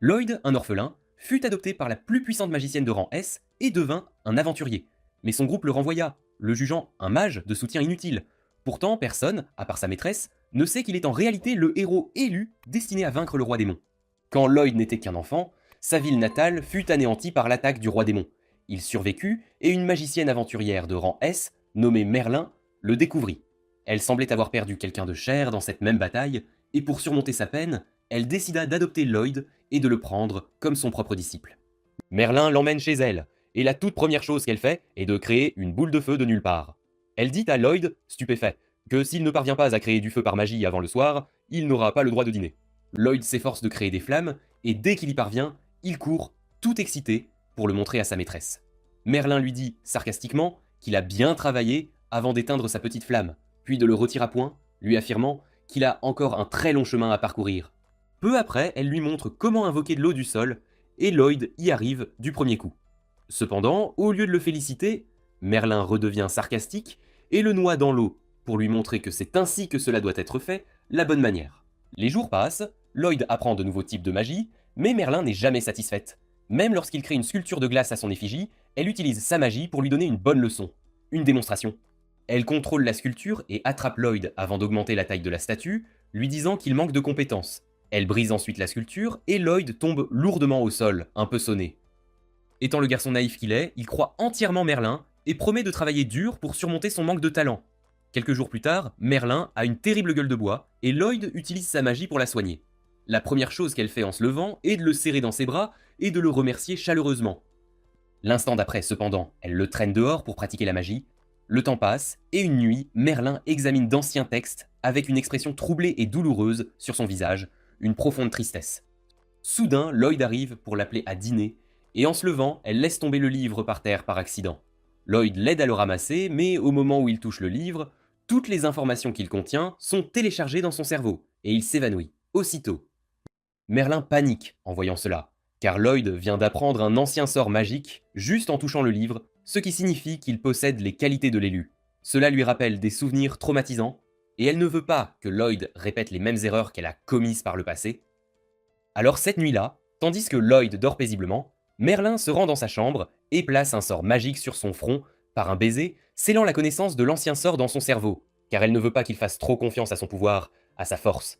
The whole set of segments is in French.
Lloyd, un orphelin, fut adopté par la plus puissante magicienne de rang S et devint un aventurier. Mais son groupe le renvoya, le jugeant un mage de soutien inutile. Pourtant, personne, à part sa maîtresse, ne sait qu'il est en réalité le héros élu destiné à vaincre le roi démon. Quand Lloyd n'était qu'un enfant, sa ville natale fut anéantie par l'attaque du roi démon. Il survécut et une magicienne aventurière de rang S, nommée Merlin, le découvrit. Elle semblait avoir perdu quelqu'un de cher dans cette même bataille, et pour surmonter sa peine, elle décida d'adopter Lloyd et de le prendre comme son propre disciple. Merlin l'emmène chez elle, et la toute première chose qu'elle fait est de créer une boule de feu de nulle part. Elle dit à Lloyd, stupéfait, que s'il ne parvient pas à créer du feu par magie avant le soir, il n'aura pas le droit de dîner. Lloyd s'efforce de créer des flammes, et dès qu'il y parvient, il court, tout excité, pour le montrer à sa maîtresse. Merlin lui dit, sarcastiquement, qu'il a bien travaillé avant d'éteindre sa petite flamme, puis de le retirer à point, lui affirmant qu'il a encore un très long chemin à parcourir. Peu après, elle lui montre comment invoquer de l'eau du sol, et Lloyd y arrive du premier coup. Cependant, au lieu de le féliciter, Merlin redevient sarcastique et le noie dans l'eau, pour lui montrer que c'est ainsi que cela doit être fait, la bonne manière. Les jours passent, Lloyd apprend de nouveaux types de magie, mais Merlin n'est jamais satisfaite. Même lorsqu'il crée une sculpture de glace à son effigie, elle utilise sa magie pour lui donner une bonne leçon, une démonstration. Elle contrôle la sculpture et attrape Lloyd avant d'augmenter la taille de la statue, lui disant qu'il manque de compétences. Elle brise ensuite la sculpture et Lloyd tombe lourdement au sol, un peu sonné. Étant le garçon naïf qu'il est, il croit entièrement Merlin et promet de travailler dur pour surmonter son manque de talent. Quelques jours plus tard, Merlin a une terrible gueule de bois et Lloyd utilise sa magie pour la soigner. La première chose qu'elle fait en se levant est de le serrer dans ses bras et de le remercier chaleureusement. L'instant d'après, cependant, elle le traîne dehors pour pratiquer la magie. Le temps passe, et une nuit, Merlin examine d'anciens textes avec une expression troublée et douloureuse sur son visage, une profonde tristesse. Soudain, Lloyd arrive pour l'appeler à dîner, et en se levant, elle laisse tomber le livre par terre par accident. Lloyd l'aide à le ramasser, mais au moment où il touche le livre, toutes les informations qu'il contient sont téléchargées dans son cerveau, et il s'évanouit, aussitôt. Merlin panique en voyant cela, car Lloyd vient d'apprendre un ancien sort magique juste en touchant le livre, ce qui signifie qu'il possède les qualités de l'élu. Cela lui rappelle des souvenirs traumatisants, et elle ne veut pas que Lloyd répète les mêmes erreurs qu'elle a commises par le passé. Alors cette nuit-là, tandis que Lloyd dort paisiblement, Merlin se rend dans sa chambre et place un sort magique sur son front, par un baiser, scellant la connaissance de l'ancien sort dans son cerveau, car elle ne veut pas qu'il fasse trop confiance à son pouvoir, à sa force.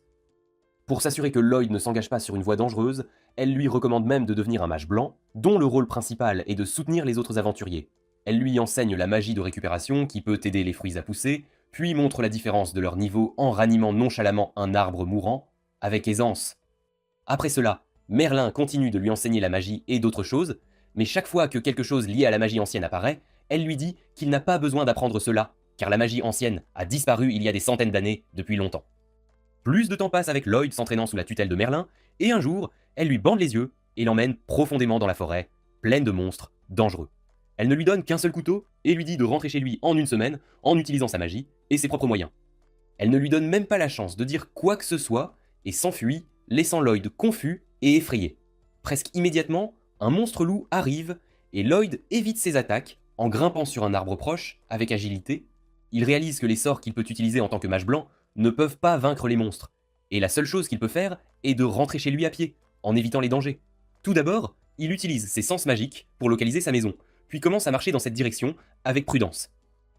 Pour s'assurer que Lloyd ne s'engage pas sur une voie dangereuse, elle lui recommande même de devenir un mage blanc, dont le rôle principal est de soutenir les autres aventuriers. Elle lui enseigne la magie de récupération qui peut aider les fruits à pousser, puis montre la différence de leur niveau en ranimant nonchalamment un arbre mourant, avec aisance. Après cela, Merlin continue de lui enseigner la magie et d'autres choses, mais chaque fois que quelque chose lié à la magie ancienne apparaît, elle lui dit qu'il n'a pas besoin d'apprendre cela, car la magie ancienne a disparu il y a des centaines d'années, depuis longtemps. Plus de temps passe avec Lloyd s'entraînant sous la tutelle de Merlin, et un jour, elle lui bande les yeux et l'emmène profondément dans la forêt, pleine de monstres dangereux. Elle ne lui donne qu'un seul couteau et lui dit de rentrer chez lui en une semaine en utilisant sa magie et ses propres moyens. Elle ne lui donne même pas la chance de dire quoi que ce soit et s'enfuit, laissant Lloyd confus et effrayé. Presque immédiatement, un monstre loup arrive et Lloyd évite ses attaques en grimpant sur un arbre proche avec agilité. Il réalise que les sorts qu'il peut utiliser en tant que mage blanc ne peuvent pas vaincre les monstres, et la seule chose qu'il peut faire est de rentrer chez lui à pied, en évitant les dangers. Tout d'abord, il utilise ses sens magiques pour localiser sa maison, puis commence à marcher dans cette direction avec prudence.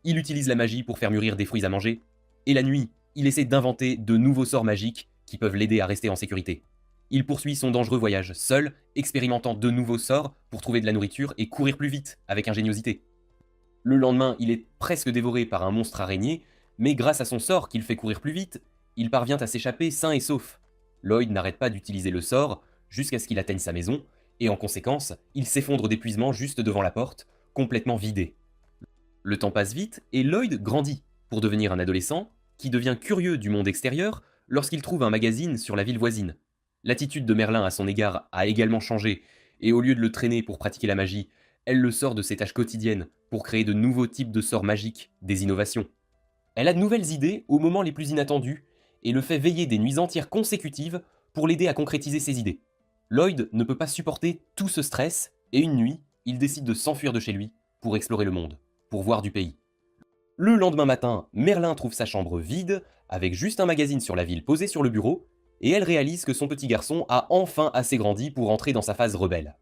Il utilise la magie pour faire mûrir des fruits à manger, et la nuit, il essaie d'inventer de nouveaux sorts magiques qui peuvent l'aider à rester en sécurité. Il poursuit son dangereux voyage seul, expérimentant de nouveaux sorts pour trouver de la nourriture et courir plus vite, avec ingéniosité. Le lendemain, il est presque dévoré par un monstre araignée, mais grâce à son sort qui le fait courir plus vite, il parvient à s'échapper sain et sauf. Lloyd n'arrête pas d'utiliser le sort jusqu'à ce qu'il atteigne sa maison, et en conséquence, il s'effondre d'épuisement juste devant la porte, complètement vidé. Le temps passe vite et Lloyd grandit pour devenir un adolescent qui devient curieux du monde extérieur lorsqu'il trouve un magazine sur la ville voisine. L'attitude de Merlin à son égard a également changé, et au lieu de le traîner pour pratiquer la magie, elle le sort de ses tâches quotidiennes pour créer de nouveaux types de sorts magiques, des innovations. Elle a de nouvelles idées au moment les plus inattendus et le fait veiller des nuits entières consécutives pour l'aider à concrétiser ses idées. Lloyd ne peut pas supporter tout ce stress et une nuit, il décide de s'enfuir de chez lui pour explorer le monde, pour voir du pays. Le lendemain matin, Merlin trouve sa chambre vide, avec juste un magazine sur la ville posé sur le bureau, et elle réalise que son petit garçon a enfin assez grandi pour entrer dans sa phase rebelle.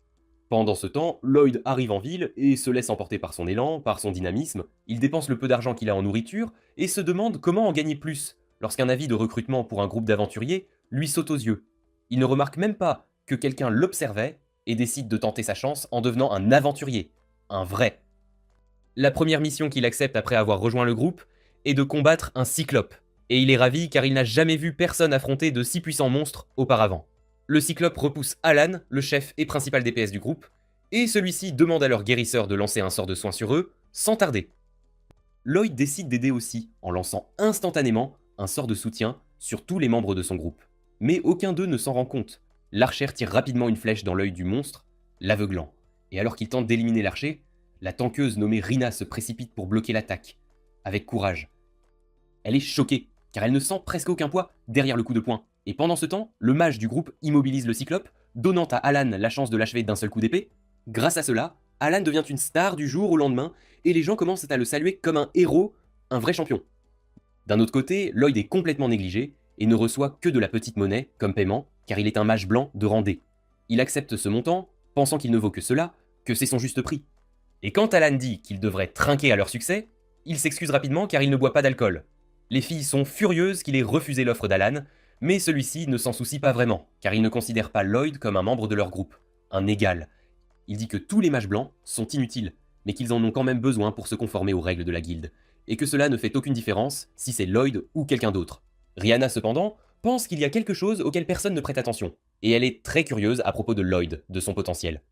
Pendant ce temps, Lloyd arrive en ville et se laisse emporter par son élan, par son dynamisme, il dépense le peu d'argent qu'il a en nourriture et se demande comment en gagner plus, lorsqu'un avis de recrutement pour un groupe d'aventuriers lui saute aux yeux. Il ne remarque même pas que quelqu'un l'observait et décide de tenter sa chance en devenant un aventurier, un vrai. La première mission qu'il accepte après avoir rejoint le groupe est de combattre un cyclope, et il est ravi car il n'a jamais vu personne affronter de si puissants monstres auparavant. Le cyclope repousse Alan, le chef et principal DPS du groupe, et celui-ci demande à leur guérisseur de lancer un sort de soin sur eux, sans tarder. Lloyd décide d'aider aussi, en lançant instantanément un sort de soutien sur tous les membres de son groupe. Mais aucun d'eux ne s'en rend compte. L'archer tire rapidement une flèche dans l'œil du monstre, l'aveuglant. Et alors qu'il tente d'éliminer l'archer, la tankeuse nommée Rina se précipite pour bloquer l'attaque, avec courage. Elle est choquée, car elle ne sent presque aucun poids derrière le coup de poing. Et pendant ce temps, le mage du groupe immobilise le cyclope, donnant à Alan la chance de l'achever d'un seul coup d'épée. Grâce à cela, Alan devient une star du jour au lendemain, et les gens commencent à le saluer comme un héros, un vrai champion. D'un autre côté, Lloyd est complètement négligé, et ne reçoit que de la petite monnaie comme paiement, car il est un mage blanc de rang D. Il accepte ce montant, pensant qu'il ne vaut que cela, que c'est son juste prix. Et quand Alan dit qu'il devrait trinquer à leur succès, il s'excuse rapidement car il ne boit pas d'alcool. Les filles sont furieuses qu'il ait refusé l'offre d'Alan, mais celui-ci ne s'en soucie pas vraiment, car il ne considère pas Lloyd comme un membre de leur groupe, un égal. Il dit que tous les mages blancs sont inutiles, mais qu'ils en ont quand même besoin pour se conformer aux règles de la guilde, et que cela ne fait aucune différence si c'est Lloyd ou quelqu'un d'autre. Rihanna cependant pense qu'il y a quelque chose auquel personne ne prête attention, et elle est très curieuse à propos de Lloyd, de son potentiel.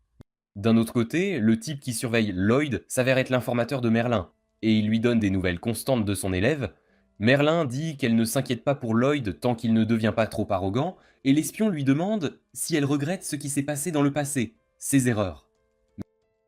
D'un autre côté, le type qui surveille Lloyd s'avère être l'informateur de Merlin, et il lui donne des nouvelles constantes de son élève. Merlin dit qu'elle ne s'inquiète pas pour Lloyd tant qu'il ne devient pas trop arrogant, et l'espion lui demande si elle regrette ce qui s'est passé dans le passé, ses erreurs.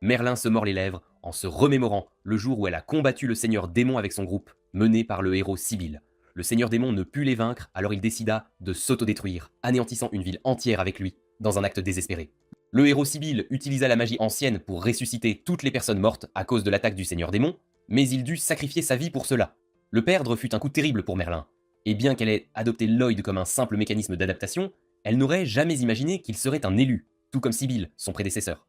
Merlin se mord les lèvres en se remémorant le jour où elle a combattu le seigneur démon avec son groupe, mené par le héros Sibyl. Le seigneur démon ne put les vaincre, alors il décida de s'autodétruire, anéantissant une ville entière avec lui, dans un acte désespéré. Le héros Sibyl utilisa la magie ancienne pour ressusciter toutes les personnes mortes à cause de l'attaque du seigneur démon, mais il dut sacrifier sa vie pour cela. Le perdre fut un coup terrible pour Merlin, et bien qu'elle ait adopté Lloyd comme un simple mécanisme d'adaptation, elle n'aurait jamais imaginé qu'il serait un élu, tout comme Sibyl, son prédécesseur.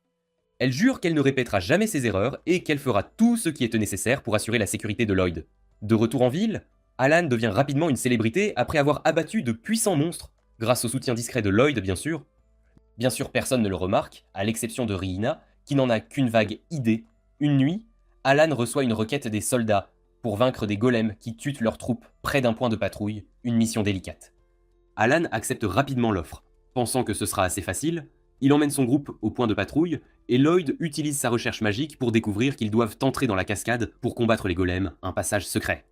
Elle jure qu'elle ne répétera jamais ses erreurs et qu'elle fera tout ce qui est nécessaire pour assurer la sécurité de Lloyd. De retour en ville, Alan devient rapidement une célébrité après avoir abattu de puissants monstres, grâce au soutien discret de Lloyd bien sûr. Bien sûr, personne ne le remarque, à l'exception de Rihanna, qui n'en a qu'une vague idée. Une nuit, Alan reçoit une requête des soldats pour vaincre des golems qui tuent leurs troupes près d'un point de patrouille, une mission délicate. Alan accepte rapidement l'offre. Pensant que ce sera assez facile, il emmène son groupe au point de patrouille, et Lloyd utilise sa recherche magique pour découvrir qu'ils doivent entrer dans la cascade pour combattre les golems, un passage secret.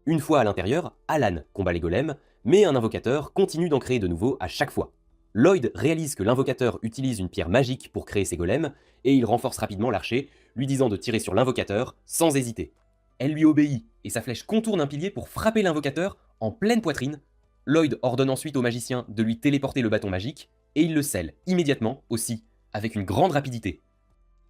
Une fois à l'intérieur, Alan combat les golems, mais un invocateur continue d'en créer de nouveaux à chaque fois. Lloyd réalise que l'invocateur utilise une pierre magique pour créer ses golems, et il renforce rapidement l'archer, lui disant de tirer sur l'invocateur sans hésiter. Elle lui obéit, et sa flèche contourne un pilier pour frapper l'invocateur en pleine poitrine. Lloyd ordonne ensuite au magicien de lui téléporter le bâton magique, et il le scelle immédiatement aussi, avec une grande rapidité.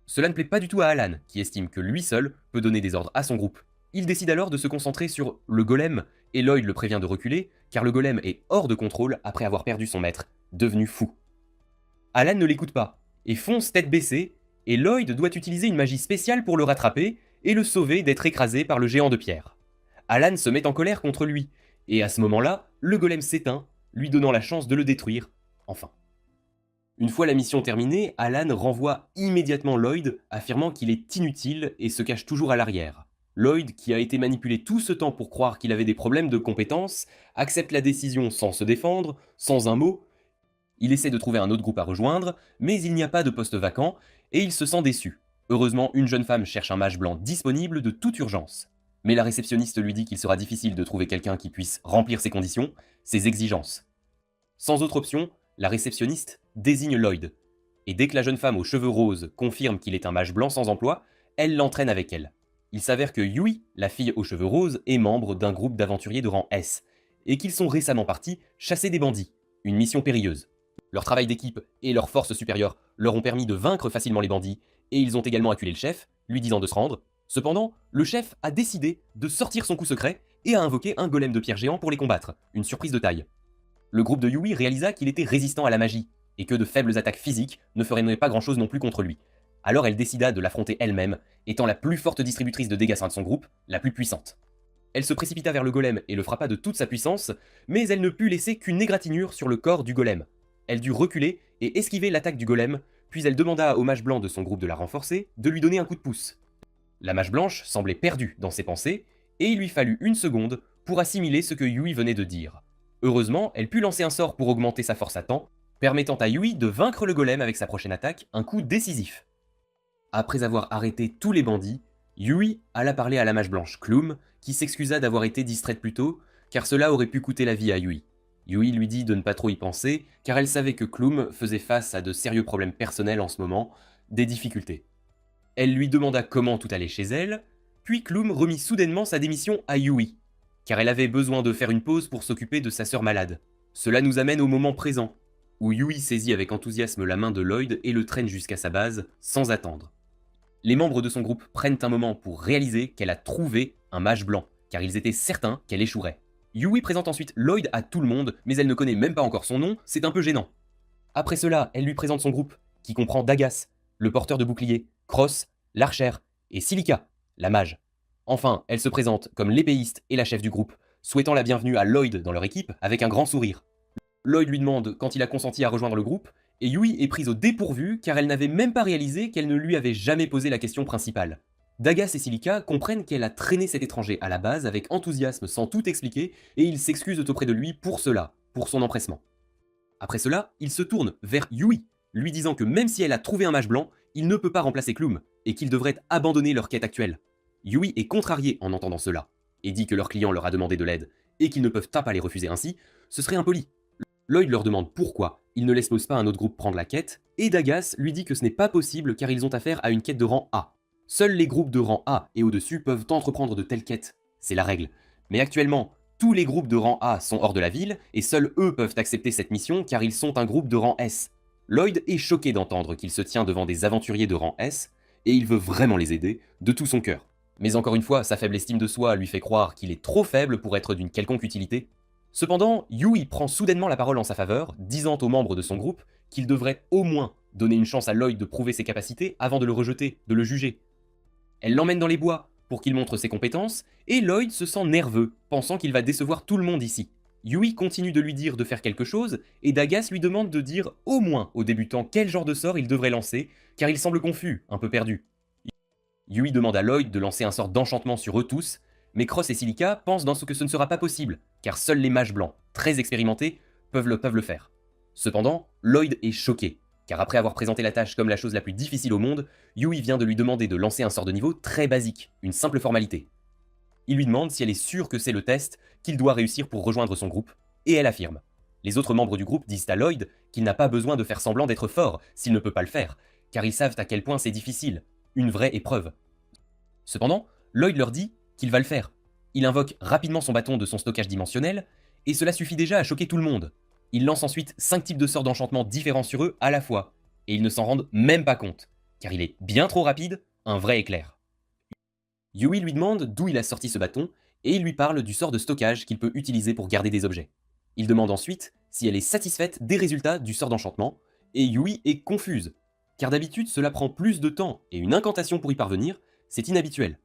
Cela ne plaît pas du tout à Alan, qui estime que lui seul peut donner des ordres à son groupe. Il décide alors de se concentrer sur le golem, et Lloyd le prévient de reculer, car le golem est hors de contrôle après avoir perdu son maître, devenu fou. Alan ne l'écoute pas, et fonce tête baissée, et Lloyd doit utiliser une magie spéciale pour le rattraper et le sauver d'être écrasé par le géant de pierre. Alan se met en colère contre lui, et à ce moment-là, le golem s'éteint, lui donnant la chance de le détruire, enfin. Une fois la mission terminée, Alan renvoie immédiatement Lloyd, affirmant qu'il est inutile et se cache toujours à l'arrière. Lloyd, qui a été manipulé tout ce temps pour croire qu'il avait des problèmes de compétences, accepte la décision sans se défendre, sans un mot. Il essaie de trouver un autre groupe à rejoindre, mais il n'y a pas de poste vacant, et il se sent déçu. Heureusement, une jeune femme cherche un mage blanc disponible de toute urgence. Mais la réceptionniste lui dit qu'il sera difficile de trouver quelqu'un qui puisse remplir ses conditions, ses exigences. Sans autre option, la réceptionniste désigne Lloyd. Et dès que la jeune femme aux cheveux roses confirme qu'il est un mage blanc sans emploi, elle l'entraîne avec elle. Il s'avère que Yui, la fille aux cheveux roses, est membre d'un groupe d'aventuriers de rang S, et qu'ils sont récemment partis chasser des bandits, une mission périlleuse. Leur travail d'équipe et leur force supérieure leur ont permis de vaincre facilement les bandits, et ils ont également acculé le chef, lui disant de se rendre. Cependant, le chef a décidé de sortir son coup secret et a invoqué un golem de pierre géant pour les combattre, une surprise de taille. Le groupe de Yui réalisa qu'il était résistant à la magie, et que de faibles attaques physiques ne feraient pas grand chose non plus contre lui. Alors elle décida de l'affronter elle-même, étant la plus forte distributrice de dégâts de son groupe, la plus puissante. Elle se précipita vers le golem et le frappa de toute sa puissance, mais elle ne put laisser qu'une égratignure sur le corps du golem. Elle dut reculer et esquiver l'attaque du golem, puis elle demanda au mage blanc de son groupe de la renforcer, de lui donner un coup de pouce. La mage blanche semblait perdue dans ses pensées, et il lui fallut une seconde pour assimiler ce que Yui venait de dire. Heureusement, elle put lancer un sort pour augmenter sa force à temps, permettant à Yui de vaincre le golem avec sa prochaine attaque, un coup décisif. Après avoir arrêté tous les bandits, Yui alla parler à la mage blanche Klum, qui s'excusa d'avoir été distraite plus tôt, car cela aurait pu coûter la vie à Yui. Yui lui dit de ne pas trop y penser, car elle savait que Klum faisait face à de sérieux problèmes personnels en ce moment, des difficultés. Elle lui demanda comment tout allait chez elle, puis Klum remit soudainement sa démission à Yui, car elle avait besoin de faire une pause pour s'occuper de sa sœur malade. Cela nous amène au moment présent, où Yui saisit avec enthousiasme la main de Lloyd et le traîne jusqu'à sa base, sans attendre. Les membres de son groupe prennent un moment pour réaliser qu'elle a trouvé un mage blanc, car ils étaient certains qu'elle échouerait. Yui présente ensuite Lloyd à tout le monde, mais elle ne connaît même pas encore son nom, c'est un peu gênant. Après cela, elle lui présente son groupe, qui comprend Dagas, le porteur de bouclier, Cross, l'archère, et Silica, la mage. Enfin, elle se présente comme l'épéiste et la chef du groupe, souhaitant la bienvenue à Lloyd dans leur équipe avec un grand sourire. Lloyd lui demande quand il a consenti à rejoindre le groupe, et Yui est prise au dépourvu car elle n'avait même pas réalisé qu'elle ne lui avait jamais posé la question principale. Dagas et Silica comprennent qu'elle a traîné cet étranger à la base avec enthousiasme sans tout expliquer, et ils s'excusent auprès de lui pour cela, pour son empressement. Après cela, ils se tournent vers Yui, lui disant que même si elle a trouvé un mage blanc, il ne peut pas remplacer Klum, et qu'ils devraient abandonner leur quête actuelle. Yui est contrarié en entendant cela, et dit que leur client leur a demandé de l'aide, et qu'ils ne peuvent pas les refuser ainsi, ce serait impoli. Lloyd leur demande pourquoi ils ne laissent pas un autre groupe prendre la quête, et Dagas lui dit que ce n'est pas possible car ils ont affaire à une quête de rang A. Seuls les groupes de rang A et au-dessus peuvent entreprendre de telles quêtes, c'est la règle. Mais actuellement, tous les groupes de rang A sont hors de la ville, et seuls eux peuvent accepter cette mission car ils sont un groupe de rang S. Lloyd est choqué d'entendre qu'il se tient devant des aventuriers de rang S, et il veut vraiment les aider, de tout son cœur. Mais encore une fois, sa faible estime de soi lui fait croire qu'il est trop faible pour être d'une quelconque utilité. Cependant, Yui prend soudainement la parole en sa faveur, disant aux membres de son groupe qu'il devrait au moins donner une chance à Lloyd de prouver ses capacités avant de le rejeter, de le juger. Elle l'emmène dans les bois pour qu'il montre ses compétences, et Lloyd se sent nerveux, pensant qu'il va décevoir tout le monde ici. Yui continue de lui dire de faire quelque chose, et Dagas lui demande de dire au moins aux débutants quel genre de sort il devrait lancer, car il semble confus, un peu perdu. Yui demande à Lloyd de lancer un sort d'enchantement sur eux tous, mais Cross et Silica pensent que ce ne sera pas possible, car seuls les mages blancs, très expérimentés, peuvent le faire. Cependant, Lloyd est choqué, car après avoir présenté la tâche comme la chose la plus difficile au monde, Yui vient de lui demander de lancer un sort de niveau très basique, une simple formalité. Il lui demande si elle est sûre que c'est le test qu'il doit réussir pour rejoindre son groupe, et elle affirme. Les autres membres du groupe disent à Lloyd qu'il n'a pas besoin de faire semblant d'être fort s'il ne peut pas le faire, car ils savent à quel point c'est difficile, une vraie épreuve. Cependant, Lloyd leur dit qu'il va le faire. Il invoque rapidement son bâton de son stockage dimensionnel, et cela suffit déjà à choquer tout le monde. Il lance ensuite 5 types de sorts d'enchantement différents sur eux à la fois, et ils ne s'en rendent même pas compte, car il est bien trop rapide, un vrai éclair. Yui lui demande d'où il a sorti ce bâton, et il lui parle du sort de stockage qu'il peut utiliser pour garder des objets. Il demande ensuite si elle est satisfaite des résultats du sort d'enchantement, et Yui est confuse, car d'habitude cela prend plus de temps, et une incantation pour y parvenir, c'est inhabituel.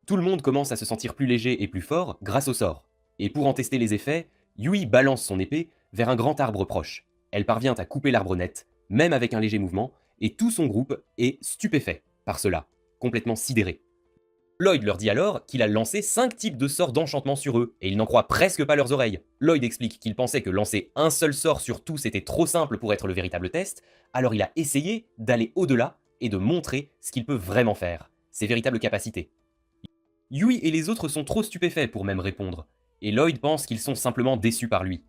Tout le monde commence à se sentir plus léger et plus fort grâce au sort, et pour en tester les effets, Yui balance son épée vers un grand arbre proche. Elle parvient à couper l'arbre net, même avec un léger mouvement, et tout son groupe est stupéfait par cela, complètement sidéré. Lloyd leur dit alors qu'il a lancé 5 types de sorts d'enchantement sur eux, et ils n'en croient presque pas leurs oreilles. Lloyd explique qu'il pensait que lancer un seul sort sur tous était trop simple pour être le véritable test, alors il a essayé d'aller au-delà et de montrer ce qu'il peut vraiment faire, ses véritables capacités. Yui et les autres sont trop stupéfaits pour même répondre, et Lloyd pense qu'ils sont simplement déçus par lui.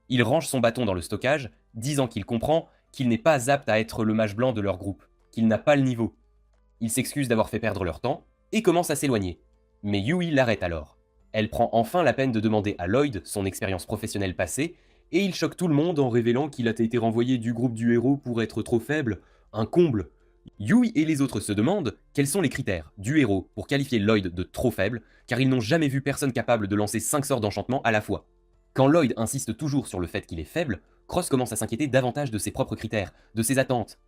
Il range son bâton dans le stockage, disant qu'il comprend qu'il n'est pas apte à être le mage blanc de leur groupe, qu'il n'a pas le niveau. Il s'excuse d'avoir fait perdre leur temps, et commence à s'éloigner. Mais Yui l'arrête alors. Elle prend enfin la peine de demander à Lloyd son expérience professionnelle passée, et il choque tout le monde en révélant qu'il a été renvoyé du groupe du héros pour être trop faible, un comble. Yui et les autres se demandent quels sont les critères du héros pour qualifier Lloyd de trop faible, car ils n'ont jamais vu personne capable de lancer 5 sorts d'enchantement à la fois. Quand Lloyd insiste toujours sur le fait qu'il est faible, Cross commence à s'inquiéter davantage de ses propres critères, de ses attentes.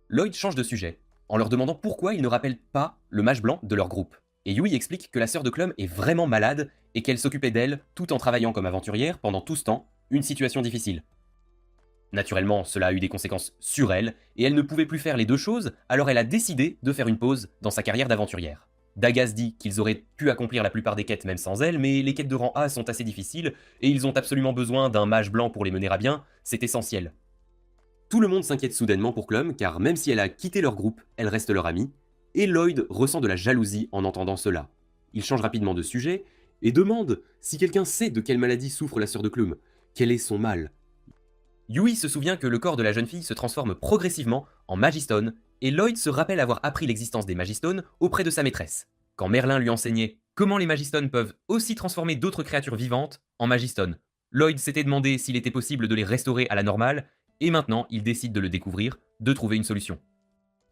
Lloyd change de sujet, en leur demandant pourquoi ils ne rappellent pas le mage blanc de leur groupe. Et Yui explique que la sœur de Clum est vraiment malade et qu'elle s'occupait d'elle tout en travaillant comme aventurière pendant tout ce temps, une situation difficile. Naturellement, cela a eu des conséquences sur elle, et elle ne pouvait plus faire les deux choses, alors elle a décidé de faire une pause dans sa carrière d'aventurière. Dagaz dit qu'ils auraient pu accomplir la plupart des quêtes même sans elle, mais les quêtes de rang A sont assez difficiles, et ils ont absolument besoin d'un mage blanc pour les mener à bien, c'est essentiel. Tout le monde s'inquiète soudainement pour Clum, car même si elle a quitté leur groupe, elle reste leur amie, et Lloyd ressent de la jalousie en entendant cela. Il change rapidement de sujet, et demande si quelqu'un sait de quelle maladie souffre la sœur de Clum, quel est son mal. Yui se souvient que le corps de la jeune fille se transforme progressivement en Magistone, et Lloyd se rappelle avoir appris l'existence des Magistones auprès de sa maîtresse. Quand Merlin lui enseignait comment les Magistones peuvent aussi transformer d'autres créatures vivantes en Magistones, Lloyd s'était demandé s'il était possible de les restaurer à la normale, et maintenant il décide de le découvrir, de trouver une solution.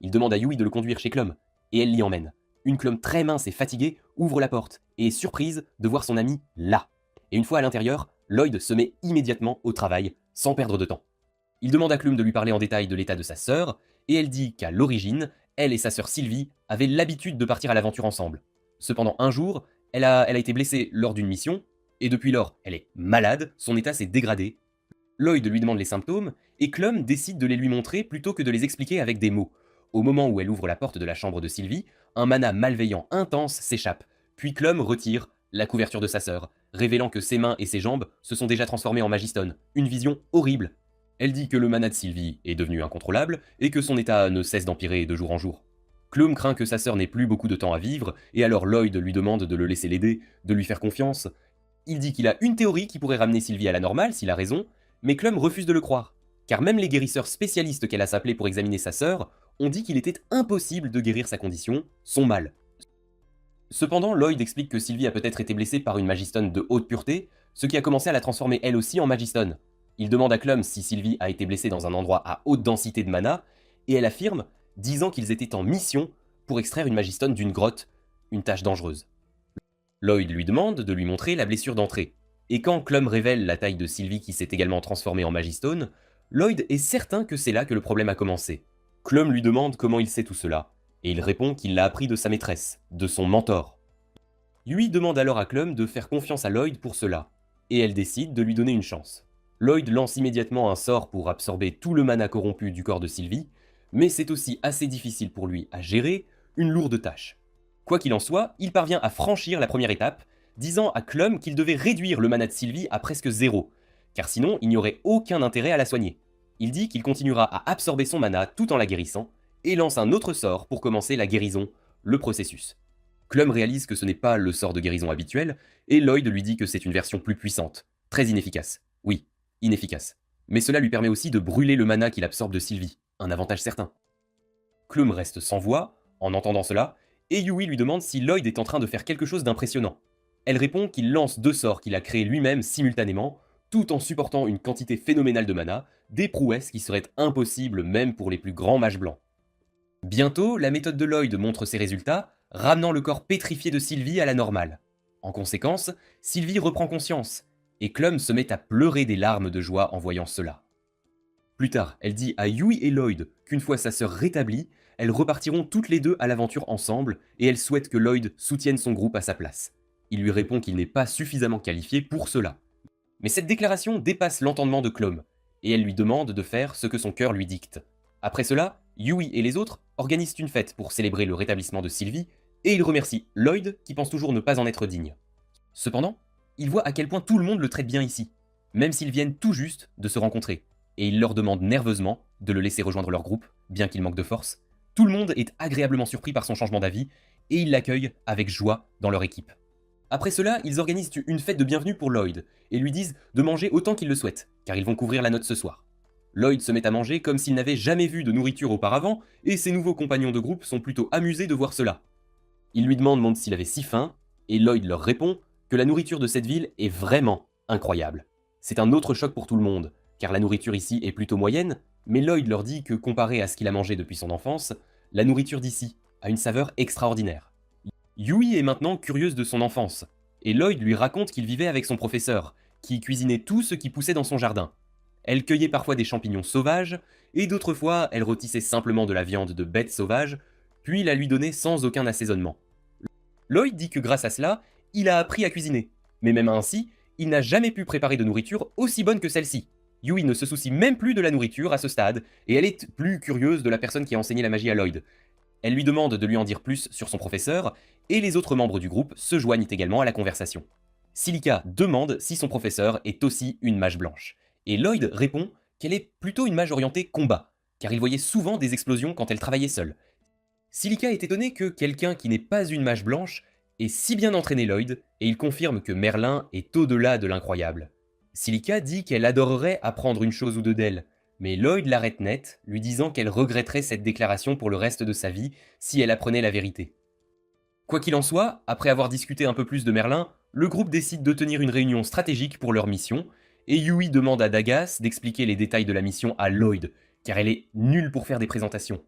Il demande à Yui de le conduire chez Clum, et elle l'y emmène. Une Clum très mince et fatiguée ouvre la porte, et est surprise de voir son ami là. Et une fois à l'intérieur, Lloyd se met immédiatement au travail, sans perdre de temps. Il demande à Clum de lui parler en détail de l'état de sa sœur, et elle dit qu'à l'origine, elle et sa sœur Sylvie avaient l'habitude de partir à l'aventure ensemble. Cependant, un jour, elle a été blessée lors d'une mission, et depuis lors, elle est malade, son état s'est dégradé. Lloyd lui demande les symptômes, et Clum décide de les lui montrer plutôt que de les expliquer avec des mots. Au moment où elle ouvre la porte de la chambre de Sylvie, un mana malveillant intense s'échappe, puis Clum retire la couverture de sa sœur, révélant que ses mains et ses jambes se sont déjà transformées en Magistone. Une vision horrible. Elle dit que le mana de Sylvie est devenu incontrôlable et que son état ne cesse d'empirer de jour en jour. Clum craint que sa sœur n'ait plus beaucoup de temps à vivre, et alors Lloyd lui demande de le laisser l'aider, de lui faire confiance. Il dit qu'il a une théorie qui pourrait ramener Sylvie à la normale s'il a raison, mais Clum refuse de le croire, car même les guérisseurs spécialistes qu'elle a s'appelé pour examiner sa sœur ont dit qu'il était impossible de guérir sa condition, son mal. Cependant, Lloyd explique que Sylvie a peut-être été blessée par une Magistone de haute pureté, ce qui a commencé à la transformer elle aussi en Magistone. Il demande à Clum si Sylvie a été blessée dans un endroit à haute densité de mana, et elle affirme, disant qu'ils étaient en mission pour extraire une Magistone d'une grotte, une tâche dangereuse. Lloyd lui demande de lui montrer la blessure d'entrée, et quand Clum révèle la taille de Sylvie qui s'est également transformée en Magistone, Lloyd est certain que c'est là que le problème a commencé. Clum lui demande comment il sait tout cela, et il répond qu'il l'a appris de sa maîtresse, de son mentor. Yui demande alors à Clum de faire confiance à Lloyd pour cela, et elle décide de lui donner une chance. Lloyd lance immédiatement un sort pour absorber tout le mana corrompu du corps de Sylvie, mais c'est aussi assez difficile pour lui à gérer, une lourde tâche. Quoi qu'il en soit, il parvient à franchir la première étape, disant à Clum qu'il devait réduire le mana de Sylvie à presque zéro, car sinon il n'y aurait aucun intérêt à la soigner. Il dit qu'il continuera à absorber son mana tout en la guérissant, et lance un autre sort pour commencer la guérison, le processus. Clum réalise que ce n'est pas le sort de guérison habituel, et Lloyd lui dit que c'est une version plus puissante, très inefficace. Oui, inefficace. Mais cela lui permet aussi de brûler le mana qu'il absorbe de Sylvie, un avantage certain. Clum reste sans voix, en entendant cela, et Yui lui demande si Lloyd est en train de faire quelque chose d'impressionnant. Elle répond qu'il lance deux sorts qu'il a créés lui-même simultanément, tout en supportant une quantité phénoménale de mana, des prouesses qui seraient impossibles même pour les plus grands mages blancs. Bientôt, la méthode de Lloyd montre ses résultats, ramenant le corps pétrifié de Sylvie à la normale. En conséquence, Sylvie reprend conscience, et Clum se met à pleurer des larmes de joie en voyant cela. Plus tard, elle dit à Yui et Lloyd qu'une fois sa sœur rétablie, elles repartiront toutes les deux à l'aventure ensemble, et elle souhaite que Lloyd soutienne son groupe à sa place. Il lui répond qu'il n'est pas suffisamment qualifié pour cela. Mais cette déclaration dépasse l'entendement de Clum, et elle lui demande de faire ce que son cœur lui dicte. Après cela, Yui et les autres organisent une fête pour célébrer le rétablissement de Sylvie, et ils remercient Lloyd qui pense toujours ne pas en être digne. Cependant, il voit à quel point tout le monde le traite bien ici, même s'ils viennent tout juste de se rencontrer, et il leur demande nerveusement de le laisser rejoindre leur groupe, bien qu'il manque de force. Tout le monde est agréablement surpris par son changement d'avis, et ils l'accueillent avec joie dans leur équipe. Après cela, ils organisent une fête de bienvenue pour Lloyd, et lui disent de manger autant qu'il le souhaite, car ils vont couvrir la note ce soir. Lloyd se met à manger comme s'il n'avait jamais vu de nourriture auparavant, et ses nouveaux compagnons de groupe sont plutôt amusés de voir cela. Ils lui demandent s'il avait si faim, et Lloyd leur répond que la nourriture de cette ville est vraiment incroyable. C'est un autre choc pour tout le monde, car la nourriture ici est plutôt moyenne, mais Lloyd leur dit que comparé à ce qu'il a mangé depuis son enfance, la nourriture d'ici a une saveur extraordinaire. Yui est maintenant curieuse de son enfance, et Lloyd lui raconte qu'il vivait avec son professeur, qui cuisinait tout ce qui poussait dans son jardin. Elle cueillait parfois des champignons sauvages, et d'autres fois elle rôtissait simplement de la viande de bêtes sauvages, puis la lui donnait sans aucun assaisonnement. Lloyd dit que grâce à cela, il a appris à cuisiner. Mais même ainsi, il n'a jamais pu préparer de nourriture aussi bonne que celle-ci. Yui ne se soucie même plus de la nourriture à ce stade, et elle est plus curieuse de la personne qui a enseigné la magie à Lloyd. Elle lui demande de lui en dire plus sur son professeur, et les autres membres du groupe se joignent également à la conversation. Silica demande si son professeur est aussi une mage blanche, et Lloyd répond qu'elle est plutôt une mage orientée combat, car il voyait souvent des explosions quand elle travaillait seule. Silica est étonné que quelqu'un qui n'est pas une mage blanche ait si bien entraîné Lloyd, et il confirme que Merlin est au-delà de l'incroyable. Silica dit qu'elle adorerait apprendre une chose ou deux d'elle, mais Lloyd l'arrête net, lui disant qu'elle regretterait cette déclaration pour le reste de sa vie si elle apprenait la vérité. Quoi qu'il en soit, après avoir discuté un peu plus de Merlin, le groupe décide de tenir une réunion stratégique pour leur mission, et Yui demande à Dagas d'expliquer les détails de la mission à Lloyd, car elle est nulle pour faire des présentations.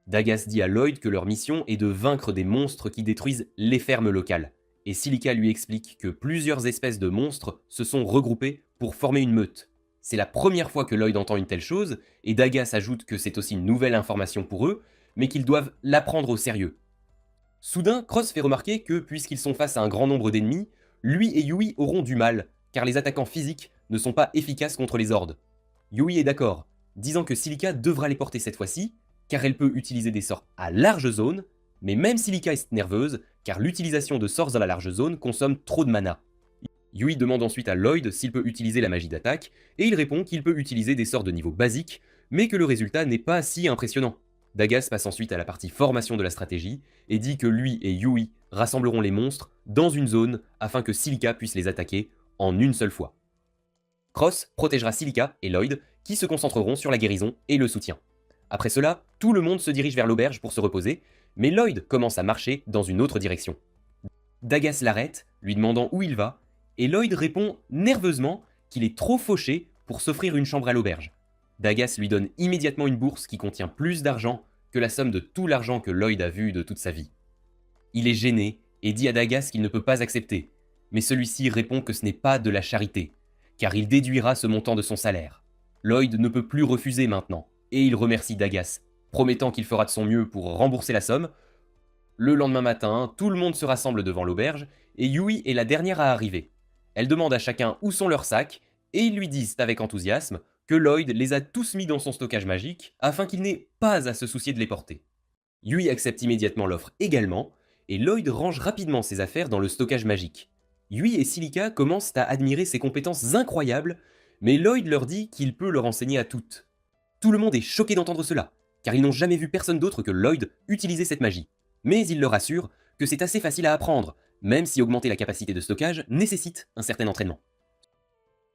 Dagas dit à Lloyd que leur mission est de vaincre des monstres qui détruisent les fermes locales, et Silica lui explique que plusieurs espèces de monstres se sont regroupées pour former une meute. C'est la première fois que Lloyd entend une telle chose, et Dagas ajoute que c'est aussi une nouvelle information pour eux, mais qu'ils doivent la prendre au sérieux. Soudain, Cross fait remarquer que, puisqu'ils sont face à un grand nombre d'ennemis, lui et Yui auront du mal, car les attaquants physiques ne sont pas efficaces contre les hordes. Yui est d'accord, disant que Silica devra les porter cette fois-ci, car elle peut utiliser des sorts à large zone, mais même Silica est nerveuse, car l'utilisation de sorts à la large zone consomme trop de mana. Yui demande ensuite à Lloyd s'il peut utiliser la magie d'attaque, et il répond qu'il peut utiliser des sorts de niveau basique, mais que le résultat n'est pas si impressionnant. Dagas passe ensuite à la partie formation de la stratégie, et dit que lui et Yui rassembleront les monstres dans une zone afin que Silica puisse les attaquer en une seule fois. Cross protégera Silica et Lloyd, qui se concentreront sur la guérison et le soutien. Après cela, tout le monde se dirige vers l'auberge pour se reposer, mais Lloyd commence à marcher dans une autre direction. Dagas l'arrête, lui demandant où il va, et Lloyd répond nerveusement qu'il est trop fauché pour s'offrir une chambre à l'auberge. Dagas lui donne immédiatement une bourse qui contient plus d'argent que la somme de tout l'argent que Lloyd a vu de toute sa vie. Il est gêné et dit à Dagas qu'il ne peut pas accepter, mais celui-ci répond que ce n'est pas de la charité, car il déduira ce montant de son salaire. Lloyd ne peut plus refuser maintenant, et il remercie Dagas, promettant qu'il fera de son mieux pour rembourser la somme. Le lendemain matin, tout le monde se rassemble devant l'auberge, et Yui est la dernière à arriver. Elle demande à chacun où sont leurs sacs, et ils lui disent avec enthousiasme que Lloyd les a tous mis dans son stockage magique, afin qu'il n'ait pas à se soucier de les porter. Yui accepte immédiatement l'offre également, et Lloyd range rapidement ses affaires dans le stockage magique. Yui et Silica commencent à admirer ses compétences incroyables, mais Lloyd leur dit qu'il peut leur enseigner à toutes. Tout le monde est choqué d'entendre cela, car ils n'ont jamais vu personne d'autre que Lloyd utiliser cette magie. Mais il leur assure que c'est assez facile à apprendre, même si augmenter la capacité de stockage nécessite un certain entraînement.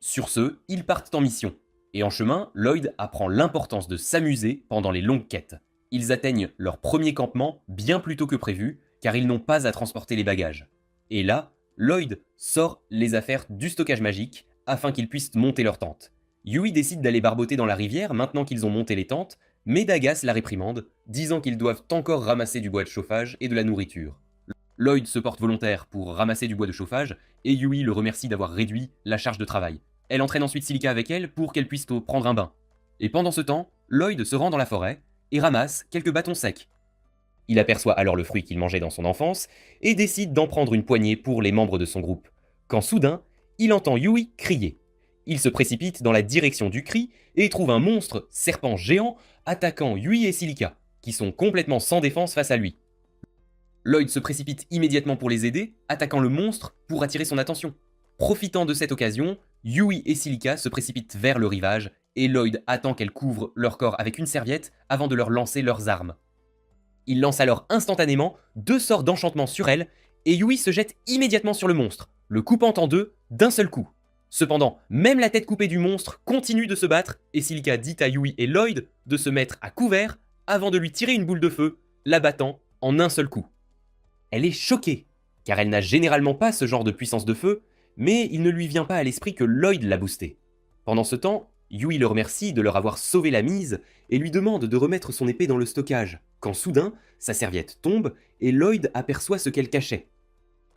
Sur ce, ils partent en mission, et en chemin, Lloyd apprend l'importance de s'amuser pendant les longues quêtes. Ils atteignent leur premier campement bien plus tôt que prévu, car ils n'ont pas à transporter les bagages. Et là, Lloyd sort les affaires du stockage magique afin qu'ils puissent monter leur tente. Yui décide d'aller barboter dans la rivière maintenant qu'ils ont monté les tentes, mais Dagas la réprimande, disant qu'ils doivent encore ramasser du bois de chauffage et de la nourriture. Lloyd se porte volontaire pour ramasser du bois de chauffage, et Yui le remercie d'avoir réduit la charge de travail. Elle entraîne ensuite Silica avec elle pour qu'elle puisse prendre un bain. Et pendant ce temps, Lloyd se rend dans la forêt et ramasse quelques bâtons secs. Il aperçoit alors le fruit qu'il mangeait dans son enfance et décide d'en prendre une poignée pour les membres de son groupe. Quand soudain, il entend Yui crier. Il se précipite dans la direction du cri et trouve un monstre serpent géant attaquant Yui et Silica, qui sont complètement sans défense face à lui. Lloyd se précipite immédiatement pour les aider, attaquant le monstre pour attirer son attention. Profitant de cette occasion, Yui et Silica se précipitent vers le rivage et Lloyd attend qu'elle couvre leur corps avec une serviette avant de leur lancer leurs armes. Il lance alors instantanément 2 sorts d'enchantement sur elle et Yui se jette immédiatement sur le monstre, le coupant en 2 d'un seul coup. Cependant, même la tête coupée du monstre continue de se battre et Silica dit à Yui et Lloyd de se mettre à couvert avant de lui tirer une boule de feu, l'abattant en un seul coup. Elle est choquée, car elle n'a généralement pas ce genre de puissance de feu, mais il ne lui vient pas à l'esprit que Lloyd l'a boosté. Pendant ce temps, Yui le remercie de leur avoir sauvé la mise et lui demande de remettre son épée dans le stockage, quand soudain, sa serviette tombe et Lloyd aperçoit ce qu'elle cachait.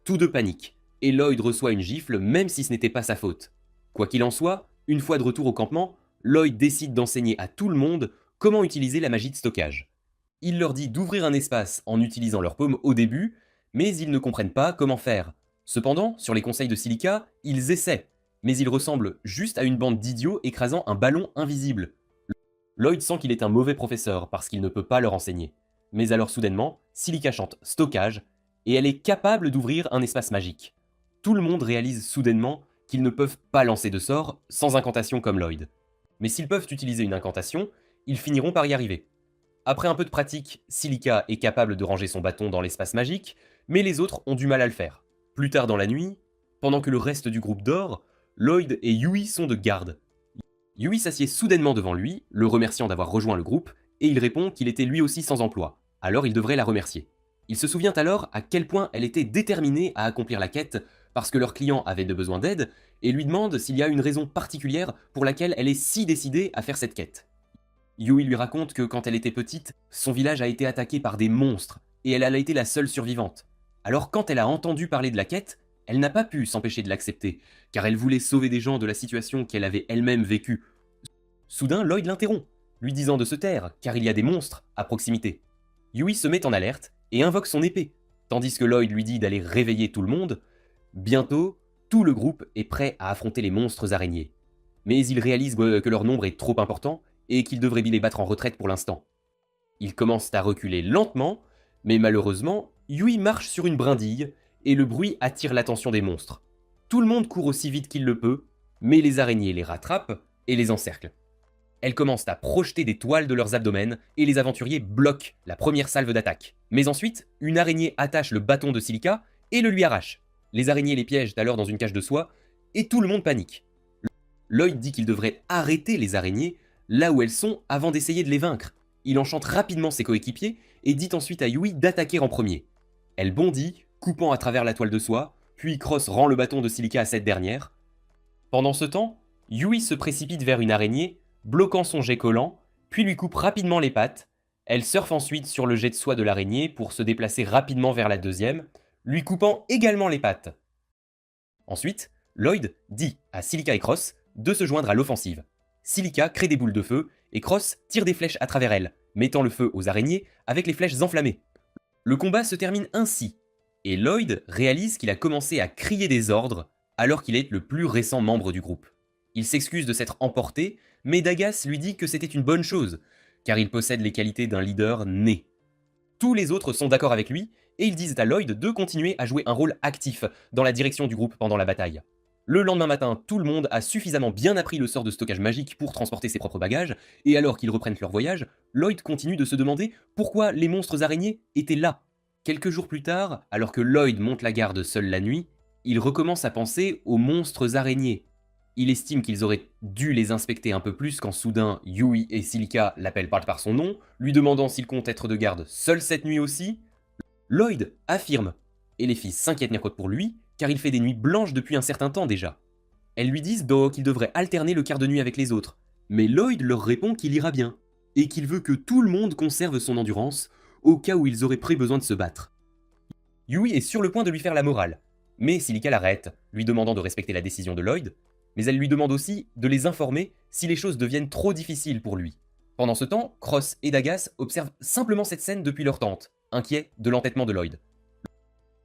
Tous deux paniquent, et Lloyd reçoit une gifle même si ce n'était pas sa faute. Quoi qu'il en soit, une fois de retour au campement, Lloyd décide d'enseigner à tout le monde comment utiliser la magie de stockage. Il leur dit d'ouvrir un espace en utilisant leur paume au début, mais ils ne comprennent pas comment faire. Cependant, sur les conseils de Silica, ils essaient, mais ils ressemblent juste à une bande d'idiots écrasant un ballon invisible. Lloyd sent qu'il est un mauvais professeur parce qu'il ne peut pas leur enseigner. Mais alors soudainement, Silica chante stockage, et elle est capable d'ouvrir un espace magique. Tout le monde réalise soudainement qu'ils ne peuvent pas lancer de sort sans incantation comme Lloyd. Mais s'ils peuvent utiliser une incantation, ils finiront par y arriver. Après un peu de pratique, Silica est capable de ranger son bâton dans l'espace magique, mais les autres ont du mal à le faire. Plus tard dans la nuit, pendant que le reste du groupe dort, Lloyd et Yui sont de garde. Yui s'assied soudainement devant lui, le remerciant d'avoir rejoint le groupe, et il répond qu'il était lui aussi sans emploi, alors il devrait la remercier. Il se souvient alors à quel point elle était déterminée à accomplir la quête parce que leur client avait de besoin d'aide, et lui demande s'il y a une raison particulière pour laquelle elle est si décidée à faire cette quête. Yui lui raconte que quand elle était petite, son village a été attaqué par des monstres, et elle a été la seule survivante. Alors quand elle a entendu parler de la quête, elle n'a pas pu s'empêcher de l'accepter, car elle voulait sauver des gens de la situation qu'elle avait elle-même vécue. Soudain, Lloyd l'interrompt, lui disant de se taire, car il y a des monstres à proximité. Yui se met en alerte et invoque son épée, tandis que Lloyd lui dit d'aller réveiller tout le monde. Bientôt, tout le groupe est prêt à affronter les monstres araignées. Mais ils réalisent que leur nombre est trop important et qu'ils devraient les battre en retraite pour l'instant. Ils commencent à reculer lentement, mais malheureusement, Yui marche sur une brindille et le bruit attire l'attention des monstres. Tout le monde court aussi vite qu'il le peut, mais les araignées les rattrapent et les encerclent. Elles commencent à projeter des toiles de leurs abdomens et les aventuriers bloquent la première salve d'attaque. Mais ensuite, une araignée attache le bâton de Silica et le lui arrache. Les araignées les piègent alors dans une cage de soie et tout le monde panique. Lloyd dit qu'il devrait arrêter les araignées là où elles sont avant d'essayer de les vaincre. Il enchante rapidement ses coéquipiers et dit ensuite à Yui d'attaquer en premier. Elle bondit, coupant à travers la toile de soie, puis Cross rend le bâton de Silica à cette dernière. Pendant ce temps, Yui se précipite vers une araignée, bloquant son jet collant, puis lui coupe rapidement les pattes. Elle surfe ensuite sur le jet de soie de l'araignée pour se déplacer rapidement vers la deuxième, lui coupant également les pattes. Ensuite, Lloyd dit à Silica et Cross de se joindre à l'offensive. Silica crée des boules de feu et Cross tire des flèches à travers elles, mettant le feu aux araignées avec les flèches enflammées. Le combat se termine ainsi, et Lloyd réalise qu'il a commencé à crier des ordres alors qu'il est le plus récent membre du groupe. Il s'excuse de s'être emporté, mais Dagas lui dit que c'était une bonne chose, car il possède les qualités d'un leader né. Tous les autres sont d'accord avec lui, et ils disent à Lloyd de continuer à jouer un rôle actif dans la direction du groupe pendant la bataille. Le lendemain matin, tout le monde a suffisamment bien appris le sort de stockage magique pour transporter ses propres bagages, et alors qu'ils reprennent leur voyage, Lloyd continue de se demander pourquoi les monstres araignées étaient là. Quelques jours plus tard, alors que Lloyd monte la garde seul la nuit, il recommence à penser aux monstres araignées. Il estime qu'ils auraient dû les inspecter un peu plus quand soudain Yui et Silica l'appellent par son nom, lui demandant s'il compte être de garde seul cette nuit aussi. Lloyd affirme, et les filles s'inquiètent pour lui, car il fait des nuits blanches depuis un certain temps déjà. Elles lui disent qu'il devrait alterner le quart de nuit avec les autres, mais Lloyd leur répond qu'il ira bien, et qu'il veut que tout le monde conserve son endurance, au cas où ils auraient besoin de se battre. Yui est sur le point de lui faire la morale, mais Silica l'arrête, lui demandant de respecter la décision de Lloyd, mais elle lui demande aussi de les informer si les choses deviennent trop difficiles pour lui. Pendant ce temps, Cross et Dagas observent simplement cette scène depuis leur tente, inquiets de l'entêtement de Lloyd.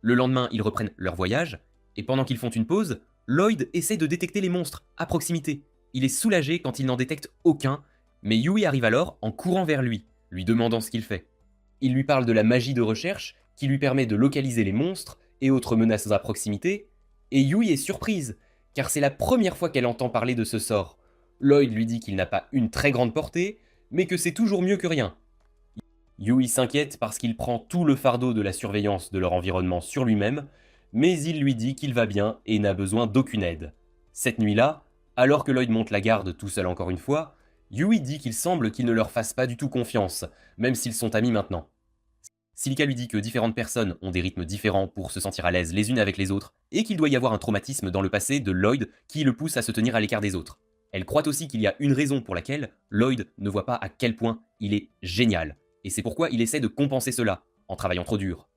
Le lendemain, ils reprennent leur voyage, et pendant qu'ils font une pause, Lloyd essaie de détecter les monstres à proximité. Il est soulagé quand il n'en détecte aucun, mais Yui arrive alors en courant vers lui, lui demandant ce qu'il fait. Il lui parle de la magie de recherche qui lui permet de localiser les monstres et autres menaces à proximité, et Yui est surprise, car c'est la première fois qu'elle entend parler de ce sort. Lloyd lui dit qu'il n'a pas une très grande portée, mais que c'est toujours mieux que rien. Yui s'inquiète parce qu'il prend tout le fardeau de la surveillance de leur environnement sur lui-même, mais il lui dit qu'il va bien et n'a besoin d'aucune aide. Cette nuit-là, alors que Lloyd monte la garde tout seul encore une fois, Yui dit qu'il semble qu'il ne leur fasse pas du tout confiance, même s'ils sont amis maintenant. Silica lui dit que différentes personnes ont des rythmes différents pour se sentir à l'aise les unes avec les autres, et qu'il doit y avoir un traumatisme dans le passé de Lloyd qui le pousse à se tenir à l'écart des autres. Elle croit aussi qu'il y a une raison pour laquelle Lloyd ne voit pas à quel point il est génial, et c'est pourquoi il essaie de compenser cela, en travaillant trop dur.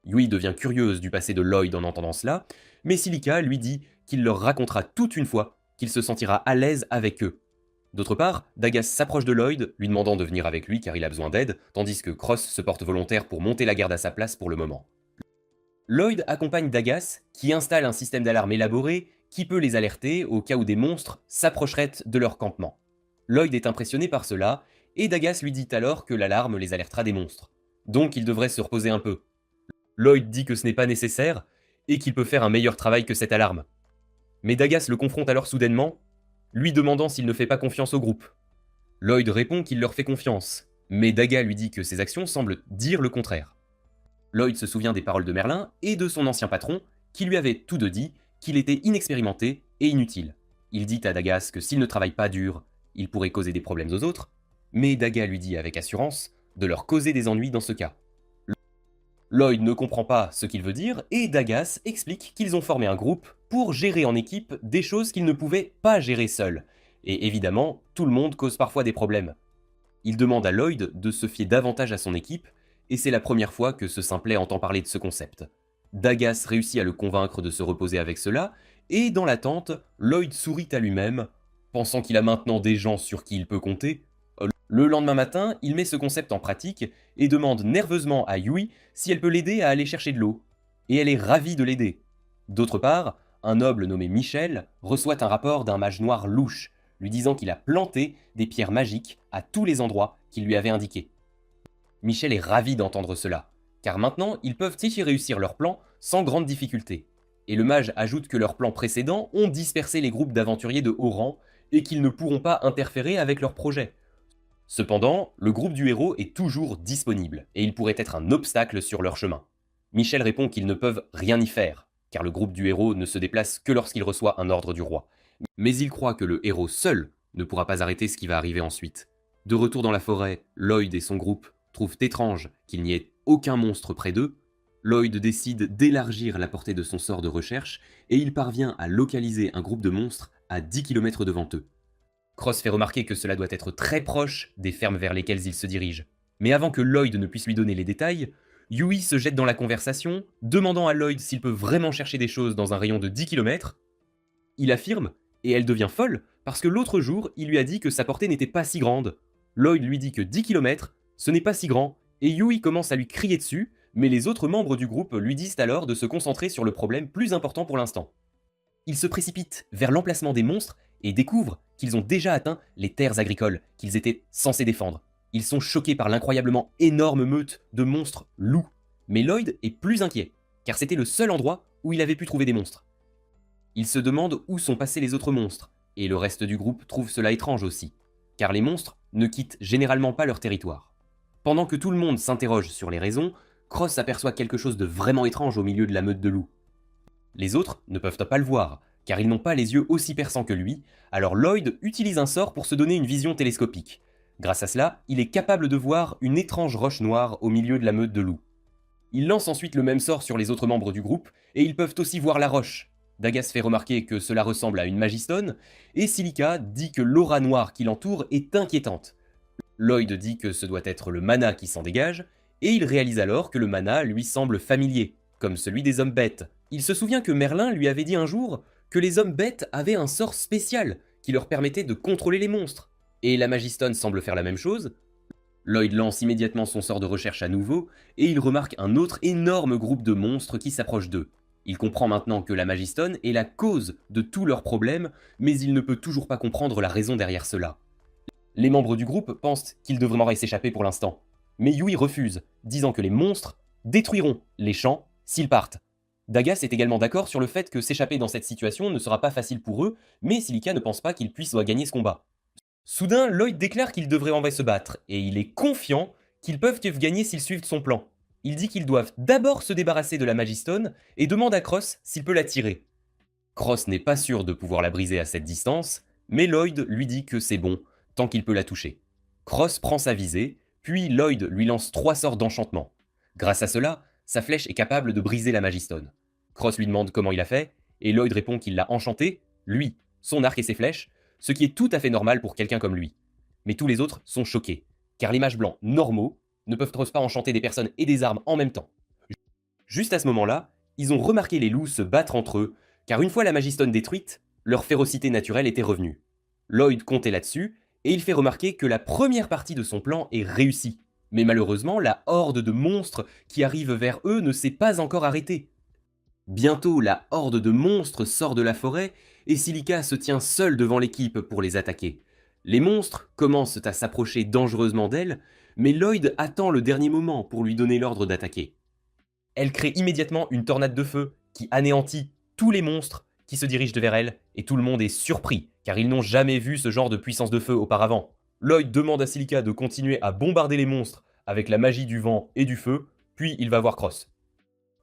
Yui devient curieuse du passé de Lloyd en entendant cela, mais Silica lui dit qu'il leur racontera toute une fois qu'il se sentira à l'aise avec eux. D'autre part, Dagas s'approche de Lloyd, lui demandant de venir avec lui car il a besoin d'aide, tandis que Cross se porte volontaire pour monter la garde à sa place pour le moment. Lloyd accompagne Dagas, qui installe un système d'alarme élaboré qui peut les alerter au cas où des monstres s'approcheraient de leur campement. Lloyd est impressionné par cela, et Dagas lui dit alors que l'alarme les alertera des monstres. Donc il devrait se reposer un peu. Lloyd dit que ce n'est pas nécessaire, et qu'il peut faire un meilleur travail que cette alarme. Mais Dagas le confronte alors soudainement, lui demandant s'il ne fait pas confiance au groupe. Lloyd répond qu'il leur fait confiance, mais Daga lui dit que ses actions semblent dire le contraire. Lloyd se souvient des paroles de Merlin et de son ancien patron, qui lui avait tous deux dit qu'il était inexpérimenté et inutile. Il dit à Dagas que s'il ne travaille pas dur, il pourrait causer des problèmes aux autres, mais Daga lui dit avec assurance de leur causer des ennuis dans ce cas. Lloyd ne comprend pas ce qu'il veut dire et Dagas explique qu'ils ont formé un groupe pour gérer en équipe des choses qu'ils ne pouvaient pas gérer seuls. Et évidemment, tout le monde cause parfois des problèmes. Il demande à Lloyd de se fier davantage à son équipe, et c'est la première fois que ce simplet entend parler de ce concept. Dagas réussit à le convaincre de se reposer avec cela, et dans l'attente, Lloyd sourit à lui-même, pensant qu'il a maintenant des gens sur qui il peut compter. Le lendemain matin, il met ce concept en pratique et demande nerveusement à Yui si elle peut l'aider à aller chercher de l'eau. Et elle est ravie de l'aider. D'autre part, un noble nommé Michel reçoit un rapport d'un mage noir louche, lui disant qu'il a planté des pierres magiques à tous les endroits qu'il lui avait indiqués. Michel est ravi d'entendre cela, car maintenant ils peuvent y réussir leur plan sans grande difficulté. Et le mage ajoute que leurs plans précédents ont dispersé les groupes d'aventuriers de haut rang et qu'ils ne pourront pas interférer avec leurs projets. Cependant, le groupe du héros est toujours disponible, et il pourrait être un obstacle sur leur chemin. Michel répond qu'ils ne peuvent rien y faire, car le groupe du héros ne se déplace que lorsqu'il reçoit un ordre du roi. Mais il croit que le héros seul ne pourra pas arrêter ce qui va arriver ensuite. De retour dans la forêt, Lloyd et son groupe trouvent étrange qu'il n'y ait aucun monstre près d'eux. Lloyd décide d'élargir la portée de son sort de recherche, et il parvient à localiser un groupe de monstres à 10 km devant eux. Cross fait remarquer que cela doit être très proche des fermes vers lesquelles il se dirige. Mais avant que Lloyd ne puisse lui donner les détails, Yui se jette dans la conversation, demandant à Lloyd s'il peut vraiment chercher des choses dans un rayon de 10 km. Il affirme, et elle devient folle, parce que l'autre jour, il lui a dit que sa portée n'était pas si grande. Lloyd lui dit que 10 km, ce n'est pas si grand, et Yui commence à lui crier dessus, mais les autres membres du groupe lui disent alors de se concentrer sur le problème plus important pour l'instant. Ils se précipitent vers l'emplacement des monstres et découvrent qu'ils ont déjà atteint les terres agricoles qu'ils étaient censés défendre. Ils sont choqués par l'incroyablement énorme meute de monstres loups. Mais Lloyd est plus inquiet, car c'était le seul endroit où il avait pu trouver des monstres. Il se demande où sont passés les autres monstres, et le reste du groupe trouve cela étrange aussi, car les monstres ne quittent généralement pas leur territoire. Pendant que tout le monde s'interroge sur les raisons, Cross aperçoit quelque chose de vraiment étrange au milieu de la meute de loups. Les autres ne peuvent pas le voir, car ils n'ont pas les yeux aussi perçants que lui, alors Lloyd utilise un sort pour se donner une vision télescopique. Grâce à cela, il est capable de voir une étrange roche noire au milieu de la meute de loups. Il lance ensuite le même sort sur les autres membres du groupe, et ils peuvent aussi voir la roche. Dagas fait remarquer que cela ressemble à une magistone, et Silica dit que l'aura noire qui l'entoure est inquiétante. Lloyd dit que ce doit être le mana qui s'en dégage, et il réalise alors que le mana lui semble familier, comme celui des hommes bêtes. Il se souvient que Merlin lui avait dit un jour que les hommes bêtes avaient un sort spécial qui leur permettait de contrôler les monstres. Et la magistone semble faire la même chose. Lloyd lance immédiatement son sort de recherche à nouveau, et il remarque un autre énorme groupe de monstres qui s'approche d'eux. Il comprend maintenant que la magistone est la cause de tous leurs problèmes, mais il ne peut toujours pas comprendre la raison derrière cela. Les membres du groupe pensent qu'ils devraient s'échapper pour l'instant, mais Yui refuse, disant que les monstres détruiront les champs s'ils partent. Dagas est également d'accord sur le fait que s'échapper dans cette situation ne sera pas facile pour eux, mais Silica ne pense pas qu'ils puissent gagner ce combat. Soudain, Lloyd déclare qu'ils devraient se battre, et il est confiant qu'ils peuvent gagner s'ils suivent son plan. Il dit qu'ils doivent d'abord se débarrasser de la magistone, et demande à Cross s'il peut la tirer. Cross n'est pas sûr de pouvoir la briser à cette distance, mais Lloyd lui dit que c'est bon, tant qu'il peut la toucher. Cross prend sa visée, puis Lloyd lui lance 3 sorts d'enchantement. Grâce à cela, sa flèche est capable de briser la magistone. Cross lui demande comment il a fait, et Lloyd répond qu'il l'a enchanté, lui, son arc et ses flèches, ce qui est tout à fait normal pour quelqu'un comme lui. Mais tous les autres sont choqués, car les mages blancs normaux ne peuvent pas enchanter des personnes et des armes en même temps. Juste à ce moment-là, ils ont remarqué les loups se battre entre eux, car une fois la magistone détruite, leur férocité naturelle était revenue. Lloyd comptait là-dessus, et il fait remarquer que la première partie de son plan est réussie. Mais malheureusement, la horde de monstres qui arrive vers eux ne s'est pas encore arrêtée. Bientôt, la horde de monstres sort de la forêt, et Silica se tient seule devant l'équipe pour les attaquer. Les monstres commencent à s'approcher dangereusement d'elle, mais Lloyd attend le dernier moment pour lui donner l'ordre d'attaquer. Elle crée immédiatement une tornade de feu qui anéantit tous les monstres qui se dirigent vers elle, et tout le monde est surpris, car ils n'ont jamais vu ce genre de puissance de feu auparavant. Lloyd demande à Silica de continuer à bombarder les monstres avec la magie du vent et du feu, puis il va voir Cross.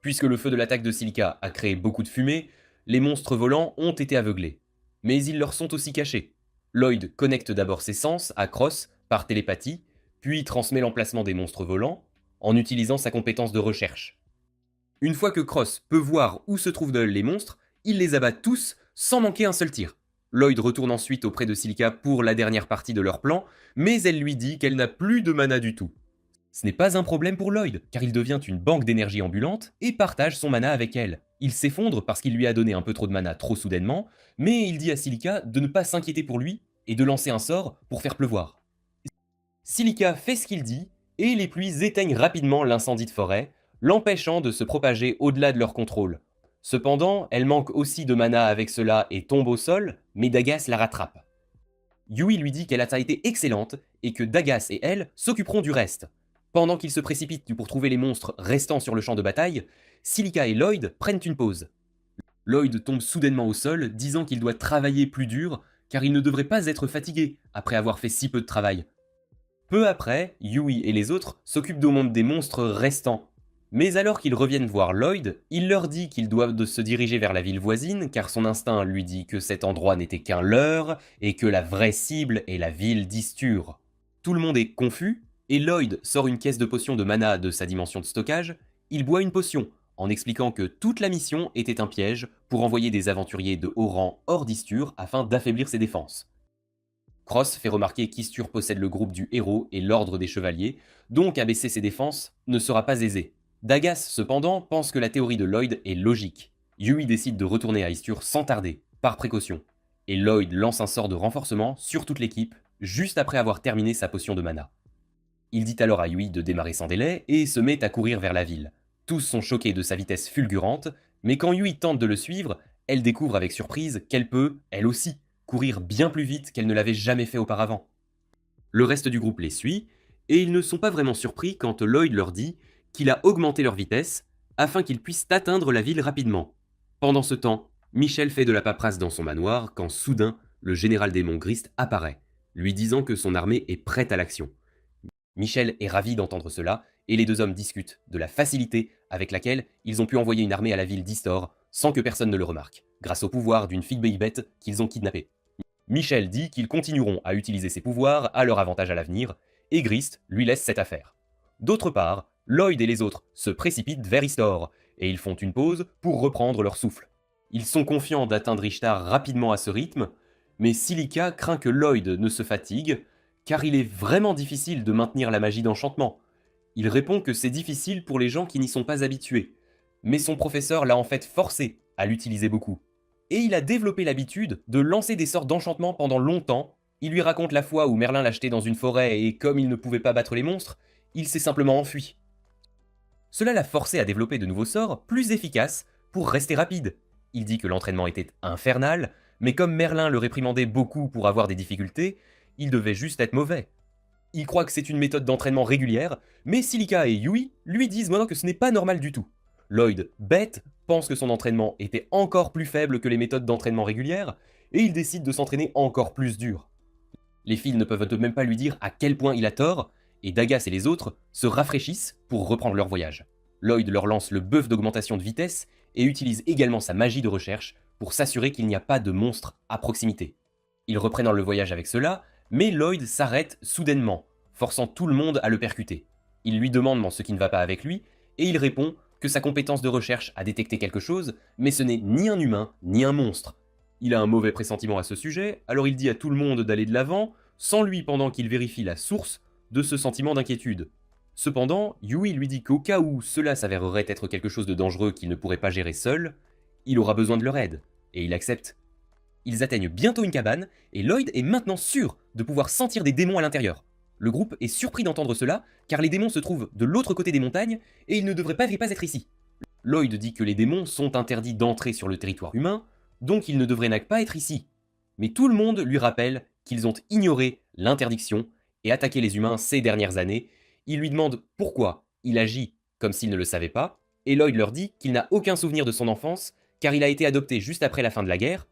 Puisque le feu de l'attaque de Silica a créé beaucoup de fumée, les monstres volants ont été aveuglés. Mais ils leur sont aussi cachés. Lloyd connecte d'abord ses sens à Cross par télépathie, puis transmet l'emplacement des monstres volants en utilisant sa compétence de recherche. Une fois que Cross peut voir où se trouvent les monstres, il les abat tous sans manquer un seul tir. Lloyd retourne ensuite auprès de Silica pour la dernière partie de leur plan, mais elle lui dit qu'elle n'a plus de mana du tout. Ce n'est pas un problème pour Lloyd, car il devient une banque d'énergie ambulante et partage son mana avec elle. Il s'effondre parce qu'il lui a donné un peu trop de mana trop soudainement, mais il dit à Silica de ne pas s'inquiéter pour lui et de lancer un sort pour faire pleuvoir. Silica fait ce qu'il dit, et les pluies éteignent rapidement l'incendie de forêt, l'empêchant de se propager au-delà de leur contrôle. Cependant, elle manque aussi de mana avec cela et tombe au sol, mais Dagas la rattrape. Yui lui dit qu'elle a été excellente et que Dagas et elle s'occuperont du reste. Pendant qu'ils se précipitent pour trouver les monstres restants sur le champ de bataille, Silica et Lloyd prennent une pause. Lloyd tombe soudainement au sol, disant qu'il doit travailler plus dur, car il ne devrait pas être fatigué après avoir fait si peu de travail. Peu après, Yui et les autres s'occupent au monde des monstres restants. Mais alors qu'ils reviennent voir Lloyd, il leur dit qu'ils doivent se diriger vers la ville voisine, car son instinct lui dit que cet endroit n'était qu'un leurre, et que la vraie cible est la ville d'Istur. Tout le monde est confus, et Lloyd sort une caisse de potions de mana de sa dimension de stockage. Il boit une potion, en expliquant que toute la mission était un piège pour envoyer des aventuriers de haut rang hors d'Istur afin d'affaiblir ses défenses. Cross fait remarquer qu'Istur possède le groupe du héros et l'ordre des chevaliers, donc abaisser ses défenses ne sera pas aisé. Dagas, cependant, pense que la théorie de Lloyd est logique. Yui décide de retourner à Istur sans tarder, par précaution. Et Lloyd lance un sort de renforcement sur toute l'équipe, juste après avoir terminé sa potion de mana. Il dit alors à Yui de démarrer sans délai et se met à courir vers la ville. Tous sont choqués de sa vitesse fulgurante, mais quand Yui tente de le suivre, elle découvre avec surprise qu'elle peut, elle aussi, courir bien plus vite qu'elle ne l'avait jamais fait auparavant. Le reste du groupe les suit, et ils ne sont pas vraiment surpris quand Lloyd leur dit qu'il a augmenté leur vitesse afin qu'ils puissent atteindre la ville rapidement. Pendant ce temps, Michel fait de la paperasse dans son manoir quand soudain, le général démon Grist apparaît, lui disant que son armée est prête à l'action. Michel est ravi d'entendre cela, et les deux hommes discutent de la facilité avec laquelle ils ont pu envoyer une armée à la ville d'Istor sans que personne ne le remarque, grâce au pouvoir d'une fille bête qu'ils ont kidnappée. Michel dit qu'ils continueront à utiliser ses pouvoirs à leur avantage à l'avenir, et Grist lui laisse cette affaire. D'autre part, Lloyd et les autres se précipitent vers Istor, et ils font une pause pour reprendre leur souffle. Ils sont confiants d'atteindre Ishtar rapidement à ce rythme, mais Silica craint que Lloyd ne se fatigue, car il est vraiment difficile de maintenir la magie d'enchantement. Il répond que c'est difficile pour les gens qui n'y sont pas habitués, mais son professeur l'a en fait forcé à l'utiliser beaucoup. Et il a développé l'habitude de lancer des sorts d'enchantement pendant longtemps. Il lui raconte la fois où Merlin l'a jeté dans une forêt et comme il ne pouvait pas battre les monstres, il s'est simplement enfui. Cela l'a forcé à développer de nouveaux sorts plus efficaces pour rester rapide. Il dit que l'entraînement était infernal, mais comme Merlin le réprimandait beaucoup pour avoir des difficultés, il devait juste être mauvais. Il croit que c'est une méthode d'entraînement régulière, mais Silica et Yui lui disent maintenant que ce n'est pas normal du tout. Lloyd, bête, pense que son entraînement était encore plus faible que les méthodes d'entraînement régulières, et il décide de s'entraîner encore plus dur. Les filles ne peuvent même pas lui dire à quel point il a tort, et Dagas et les autres se rafraîchissent pour reprendre leur voyage. Lloyd leur lance le buff d'augmentation de vitesse et utilise également sa magie de recherche pour s'assurer qu'il n'y a pas de monstres à proximité. Ils reprennent le voyage avec cela, mais Lloyd s'arrête soudainement, forçant tout le monde à le percuter. Il lui demande ce qui ne va pas avec lui, et il répond que sa compétence de recherche a détecté quelque chose, mais ce n'est ni un humain, ni un monstre. Il a un mauvais pressentiment à ce sujet, alors il dit à tout le monde d'aller de l'avant, sans lui pendant qu'il vérifie la source de ce sentiment d'inquiétude. Cependant, Yui lui dit qu'au cas où cela s'avérerait être quelque chose de dangereux qu'il ne pourrait pas gérer seul, il aura besoin de leur aide, et il accepte. Ils atteignent bientôt une cabane, et Lloyd est maintenant sûr de pouvoir sentir des démons à l'intérieur. Le groupe est surpris d'entendre cela, car les démons se trouvent de l'autre côté des montagnes, et ils ne devraient pas être ici. Lloyd dit que les démons sont interdits d'entrer sur le territoire humain, donc ils ne devraient pas être ici. Mais tout le monde lui rappelle qu'ils ont ignoré l'interdiction et attaqué les humains ces dernières années. Il lui demande pourquoi il agit comme s'il ne le savait pas, et Lloyd leur dit qu'il n'a aucun souvenir de son enfance, car il a été adopté juste après la fin de la guerre.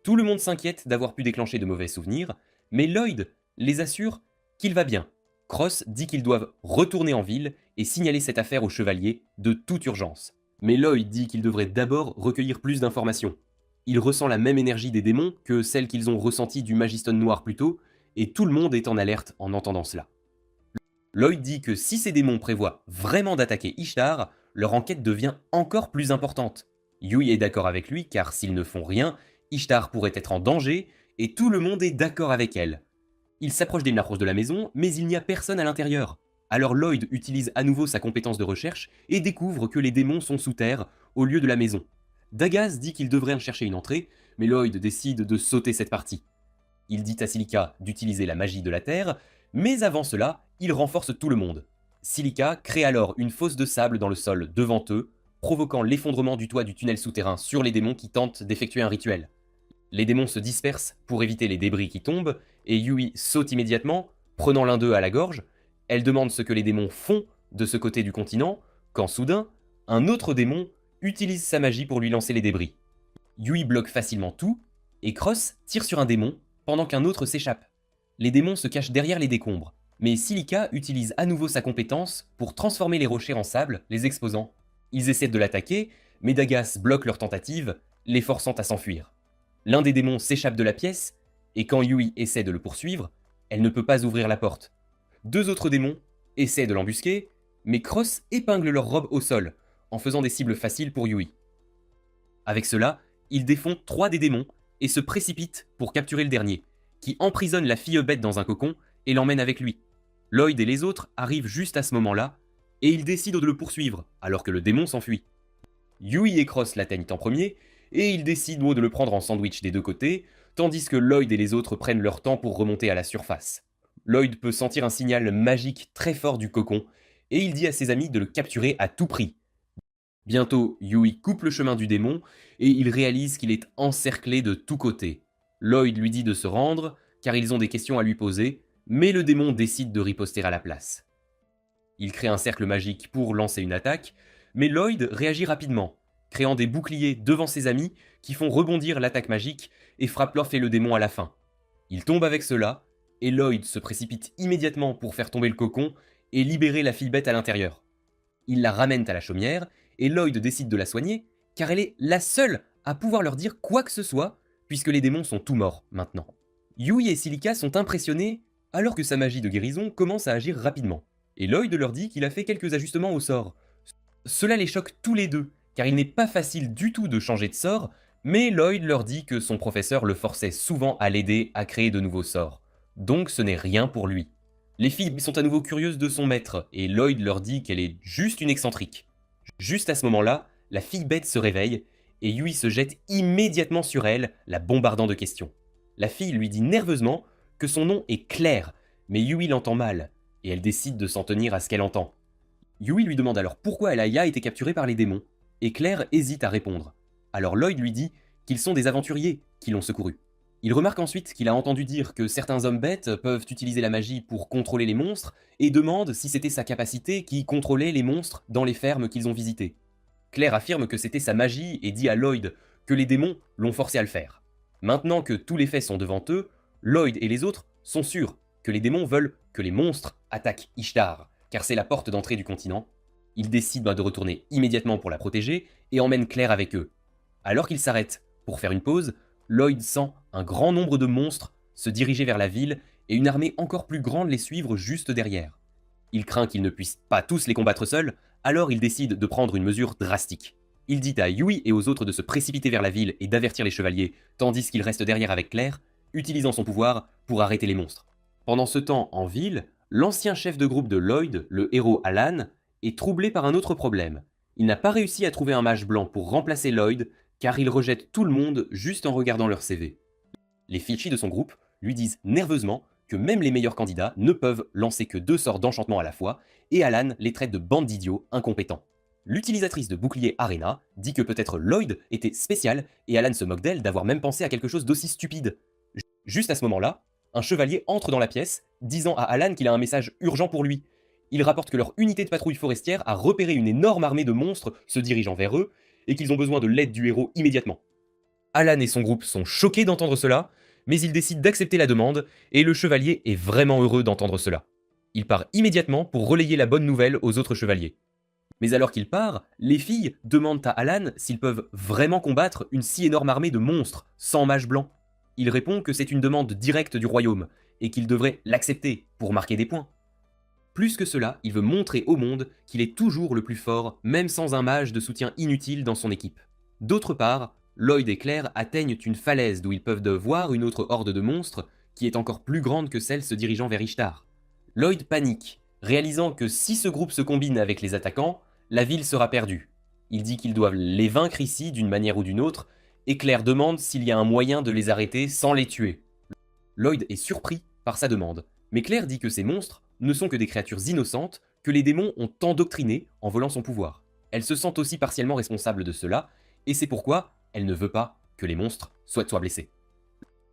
Tout le monde s'inquiète d'avoir pu déclencher de mauvais souvenirs, mais Lloyd les assure qu'il va bien. Cross dit qu'ils doivent retourner en ville et signaler cette affaire au chevalier de toute urgence. Mais Lloyd dit qu'ils devraient d'abord recueillir plus d'informations. Il ressent la même énergie des démons que celle qu'ils ont ressentie du Magiston noir plus tôt, et tout le monde est en alerte en entendant cela. Lloyd dit que si ces démons prévoient vraiment d'attaquer Ishtar, leur enquête devient encore plus importante. Yui est d'accord avec lui car s'ils ne font rien, Ishtar pourrait être en danger et tout le monde est d'accord avec elle. Il s'approche des marches de la maison, mais il n'y a personne à l'intérieur. Alors Lloyd utilise à nouveau sa compétence de recherche et découvre que les démons sont sous terre, au lieu de la maison. Dagaz dit qu'il devrait en chercher une entrée, mais Lloyd décide de sauter cette partie. Il dit à Silica d'utiliser la magie de la terre, mais avant cela, il renforce tout le monde. Silica crée alors une fosse de sable dans le sol devant eux, provoquant l'effondrement du toit du tunnel souterrain sur les démons qui tentent d'effectuer un rituel. Les démons se dispersent pour éviter les débris qui tombent, et Yui saute immédiatement, prenant l'un d'eux à la gorge. Elle demande ce que les démons font de ce côté du continent, quand soudain, un autre démon utilise sa magie pour lui lancer les débris. Yui bloque facilement tout, et Cross tire sur un démon, pendant qu'un autre s'échappe. Les démons se cachent derrière les décombres, mais Silica utilise à nouveau sa compétence pour transformer les rochers en sable, les exposant. Ils essaient de l'attaquer, mais Dagaz bloque leur tentative, les forçant à s'enfuir. L'un des démons s'échappe de la pièce, et quand Yui essaie de le poursuivre, elle ne peut pas ouvrir la porte. Deux autres démons essaient de l'embusquer, mais Cross épingle leur robe au sol, en faisant des cibles faciles pour Yui. Avec cela, ils défont 3 des démons et se précipitent pour capturer le dernier, qui emprisonne la fille bête dans un cocon et l'emmène avec lui. Lloyd et les autres arrivent juste à ce moment-là, et ils décident de le poursuivre, alors que le démon s'enfuit. Yui et Cross l'atteignent en premier, et ils décident de le prendre en sandwich des deux côtés, tandis que Lloyd et les autres prennent leur temps pour remonter à la surface. Lloyd peut sentir un signal magique très fort du cocon, et il dit à ses amis de le capturer à tout prix. Bientôt, Yui coupe le chemin du démon, et il réalise qu'il est encerclé de tous côtés. Lloyd lui dit de se rendre, car ils ont des questions à lui poser, mais le démon décide de riposter à la place. Il crée un cercle magique pour lancer une attaque, mais Lloyd réagit rapidement, créant des boucliers devant ses amis qui font rebondir l'attaque magique et frappent Lorf et le démon à la fin. Il tombe avec cela, et Lloyd se précipite immédiatement pour faire tomber le cocon et libérer la fille bête à l'intérieur. Ils la ramènent à la chaumière, et Lloyd décide de la soigner, car elle est la seule à pouvoir leur dire quoi que ce soit, puisque les démons sont tous morts maintenant. Yui et Silica sont impressionnés, alors que sa magie de guérison commence à agir rapidement, et Lloyd leur dit qu'il a fait quelques ajustements au sort. Cela les choque tous les deux, car il n'est pas facile du tout de changer de sort, mais Lloyd leur dit que son professeur le forçait souvent à l'aider à créer de nouveaux sorts, donc ce n'est rien pour lui. Les filles sont à nouveau curieuses de son maître, et Lloyd leur dit qu'elle est juste une excentrique. Juste à ce moment-là, la fille bête se réveille, et Yui se jette immédiatement sur elle, la bombardant de questions. La fille lui dit nerveusement que son nom est Claire, mais Yui l'entend mal, et elle décide de s'en tenir à ce qu'elle entend. Yui lui demande alors pourquoi Alaya a été capturée par les démons, et Claire hésite à répondre. Alors Lloyd lui dit qu'ils sont des aventuriers qui l'ont secouru. Il remarque ensuite qu'il a entendu dire que certains hommes bêtes peuvent utiliser la magie pour contrôler les monstres, et demande si c'était sa capacité qui contrôlait les monstres dans les fermes qu'ils ont visitées. Claire affirme que c'était sa magie et dit à Lloyd que les démons l'ont forcé à le faire. Maintenant que tous les faits sont devant eux, Lloyd et les autres sont sûrs que les démons veulent que les monstres attaquent Ishtar, car c'est la porte d'entrée du continent. Ils décident de retourner immédiatement pour la protéger et emmènent Claire avec eux. Alors qu'ils s'arrêtent pour faire une pause, Lloyd sent un grand nombre de monstres se diriger vers la ville et une armée encore plus grande les suivre juste derrière. Il craint qu'ils ne puissent pas tous les combattre seuls, alors il décide de prendre une mesure drastique. Il dit à Yui et aux autres de se précipiter vers la ville et d'avertir les chevaliers, tandis qu'il reste derrière avec Claire, utilisant son pouvoir pour arrêter les monstres. Pendant ce temps, en ville, l'ancien chef de groupe de Lloyd, le héros Alan, est troublé par un autre problème. Il n'a pas réussi à trouver un mage blanc pour remplacer Lloyd, car il rejette tout le monde juste en regardant leur CV. Les Filchi de son groupe lui disent nerveusement que même les meilleurs candidats ne peuvent lancer que 2 sorts d'enchantement à la fois, et Alan les traite de bande d'idiots incompétents. L'utilisatrice de bouclier Arena dit que peut-être Lloyd était spécial, et Alan se moque d'elle d'avoir même pensé à quelque chose d'aussi stupide. Juste à ce moment-là, un chevalier entre dans la pièce, disant à Alan qu'il a un message urgent pour lui. Il rapporte que leur unité de patrouille forestière a repéré une énorme armée de monstres se dirigeant vers eux, et qu'ils ont besoin de l'aide du héros immédiatement. Alan et son groupe sont choqués d'entendre cela, mais ils décident d'accepter la demande, et le chevalier est vraiment heureux d'entendre cela. Il part immédiatement pour relayer la bonne nouvelle aux autres chevaliers. Mais alors qu'il part, les filles demandent à Alan s'ils peuvent vraiment combattre une si énorme armée de monstres, sans mage blanc. Il répond que c'est une demande directe du royaume, et qu'il devrait l'accepter pour marquer des points. Plus que cela, il veut montrer au monde qu'il est toujours le plus fort, même sans un mage de soutien inutile dans son équipe. D'autre part, Lloyd et Claire atteignent une falaise d'où ils peuvent voir une autre horde de monstres qui est encore plus grande que celle se dirigeant vers Ishtar. Lloyd panique, réalisant que si ce groupe se combine avec les attaquants, la ville sera perdue. Il dit qu'ils doivent les vaincre ici d'une manière ou d'une autre, et Claire demande s'il y a un moyen de les arrêter sans les tuer. Lloyd est surpris par sa demande, mais Claire dit que ces monstres ne sont que des créatures innocentes que les démons ont endoctrinées en volant son pouvoir. Elle se sent aussi partiellement responsable de cela, et c'est pourquoi elle ne veut pas que les monstres soient blessés.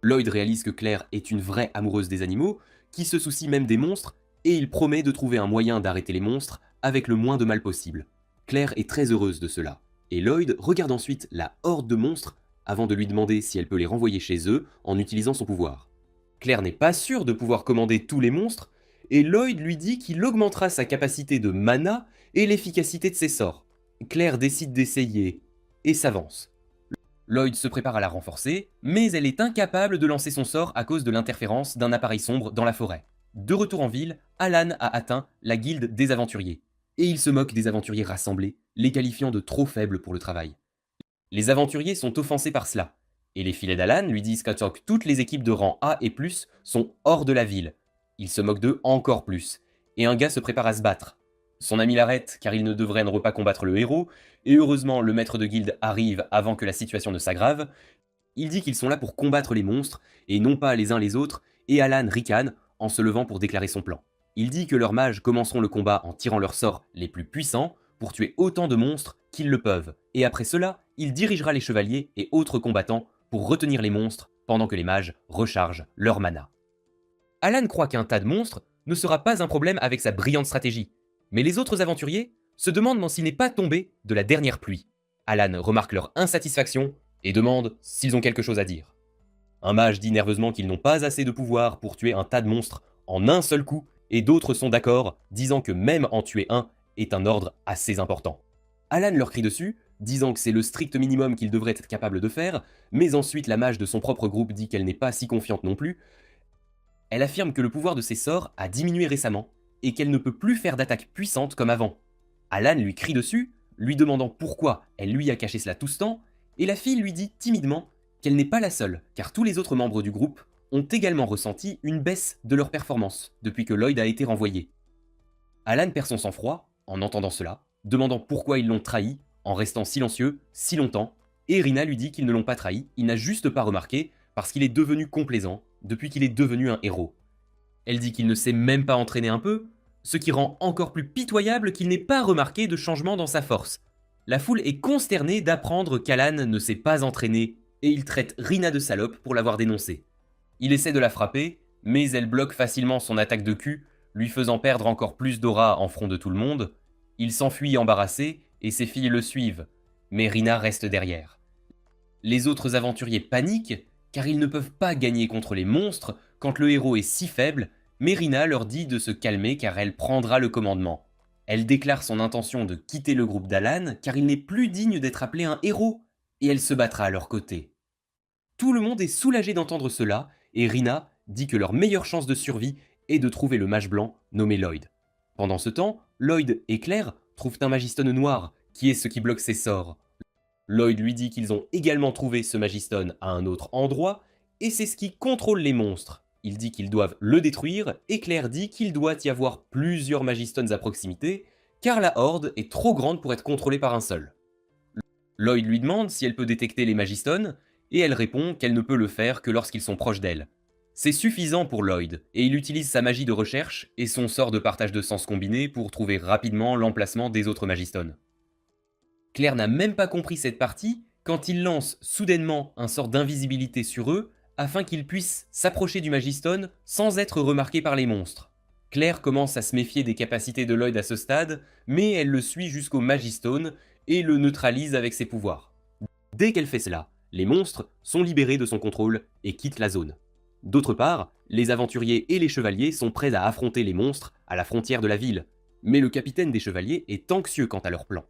Lloyd réalise que Claire est une vraie amoureuse des animaux, qui se soucie même des monstres, et il promet de trouver un moyen d'arrêter les monstres avec le moins de mal possible. Claire est très heureuse de cela, et Lloyd regarde ensuite la horde de monstres avant de lui demander si elle peut les renvoyer chez eux en utilisant son pouvoir. Claire n'est pas sûre de pouvoir commander tous les monstres, et Lloyd lui dit qu'il augmentera sa capacité de mana et l'efficacité de ses sorts. Claire décide d'essayer, et s'avance. Lloyd se prépare à la renforcer, mais elle est incapable de lancer son sort à cause de l'interférence d'un appareil sombre dans la forêt. De retour en ville, Alan a atteint la guilde des aventuriers, et il se moque des aventuriers rassemblés, les qualifiant de trop faibles pour le travail. Les aventuriers sont offensés par cela, et les filets d'Alan lui disent qu'à toutes les équipes de rang A et plus sont hors de la ville. Il se moque d'eux encore plus, et un gars se prépare à se battre. Son ami l'arrête car il ne devrait pas combattre le héros, et heureusement le maître de guilde arrive avant que la situation ne s'aggrave. Il dit qu'ils sont là pour combattre les monstres, et non pas les uns les autres, et Alan ricane en se levant pour déclarer son plan. Il dit que leurs mages commenceront le combat en tirant leurs sorts les plus puissants pour tuer autant de monstres qu'ils le peuvent, et après cela, il dirigera les chevaliers et autres combattants pour retenir les monstres pendant que les mages rechargent leur mana. Alan croit qu'un tas de monstres ne sera pas un problème avec sa brillante stratégie, mais les autres aventuriers se demandent s'il n'est pas tombé de la dernière pluie. Alan remarque leur insatisfaction et demande s'ils ont quelque chose à dire. Un mage dit nerveusement qu'ils n'ont pas assez de pouvoir pour tuer un tas de monstres en un seul coup, et d'autres sont d'accord, disant que même en tuer un est un ordre assez important. Alan leur crie dessus, disant que c'est le strict minimum qu'ils devraient être capables de faire, mais ensuite la mage de son propre groupe dit qu'elle n'est pas si confiante non plus. Elle affirme que le pouvoir de ses sorts a diminué récemment, et qu'elle ne peut plus faire d'attaques puissantes comme avant. Alan lui crie dessus, lui demandant pourquoi elle lui a caché cela tout ce temps, et la fille lui dit timidement qu'elle n'est pas la seule, car tous les autres membres du groupe ont également ressenti une baisse de leur performance depuis que Lloyd a été renvoyé. Alan perd son sang-froid en entendant cela, demandant pourquoi ils l'ont trahi, en restant silencieux si longtemps, et Rina lui dit qu'ils ne l'ont pas trahi, il n'a juste pas remarqué, parce qu'il est devenu complaisant depuis qu'il est devenu un héros. Elle dit qu'il ne s'est même pas entraîné un peu, ce qui rend encore plus pitoyable qu'il n'ait pas remarqué de changement dans sa force. La foule est consternée d'apprendre qu'Alan ne s'est pas entraîné, et il traite Rina de salope pour l'avoir dénoncée. Il essaie de la frapper, mais elle bloque facilement son attaque de cul, lui faisant perdre encore plus d'aura en front de tout le monde. Il s'enfuit embarrassé, et ses filles le suivent, mais Rina reste derrière. Les autres aventuriers paniquent, car ils ne peuvent pas gagner contre les monstres quand le héros est si faible, mais Rina leur dit de se calmer car elle prendra le commandement. Elle déclare son intention de quitter le groupe d'Alan car il n'est plus digne d'être appelé un héros, et elle se battra à leur côté. Tout le monde est soulagé d'entendre cela, et Rina dit que leur meilleure chance de survie est de trouver le mage blanc nommé Lloyd. Pendant ce temps, Lloyd et Claire trouvent un magistone noir, qui est ce qui bloque ses sorts. Lloyd lui dit qu'ils ont également trouvé ce magistone à un autre endroit, et c'est ce qui contrôle les monstres. Il dit qu'ils doivent le détruire, et Claire dit qu'il doit y avoir plusieurs magistones à proximité, car la horde est trop grande pour être contrôlée par un seul. Lloyd lui demande si elle peut détecter les Magistones, et elle répond qu'elle ne peut le faire que lorsqu'ils sont proches d'elle. C'est suffisant pour Lloyd, et il utilise sa magie de recherche et son sort de partage de sens combiné pour trouver rapidement l'emplacement des autres Magistones. Claire n'a même pas compris cette partie quand il lance soudainement un sort d'invisibilité sur eux afin qu'ils puissent s'approcher du Magistone sans être remarqués par les monstres. Claire commence à se méfier des capacités de Lloyd à ce stade, mais elle le suit jusqu'au Magistone et le neutralise avec ses pouvoirs. Dès qu'elle fait cela, les monstres sont libérés de son contrôle et quittent la zone. D'autre part, les aventuriers et les chevaliers sont prêts à affronter les monstres à la frontière de la ville, mais le capitaine des chevaliers est anxieux quant à leur plan.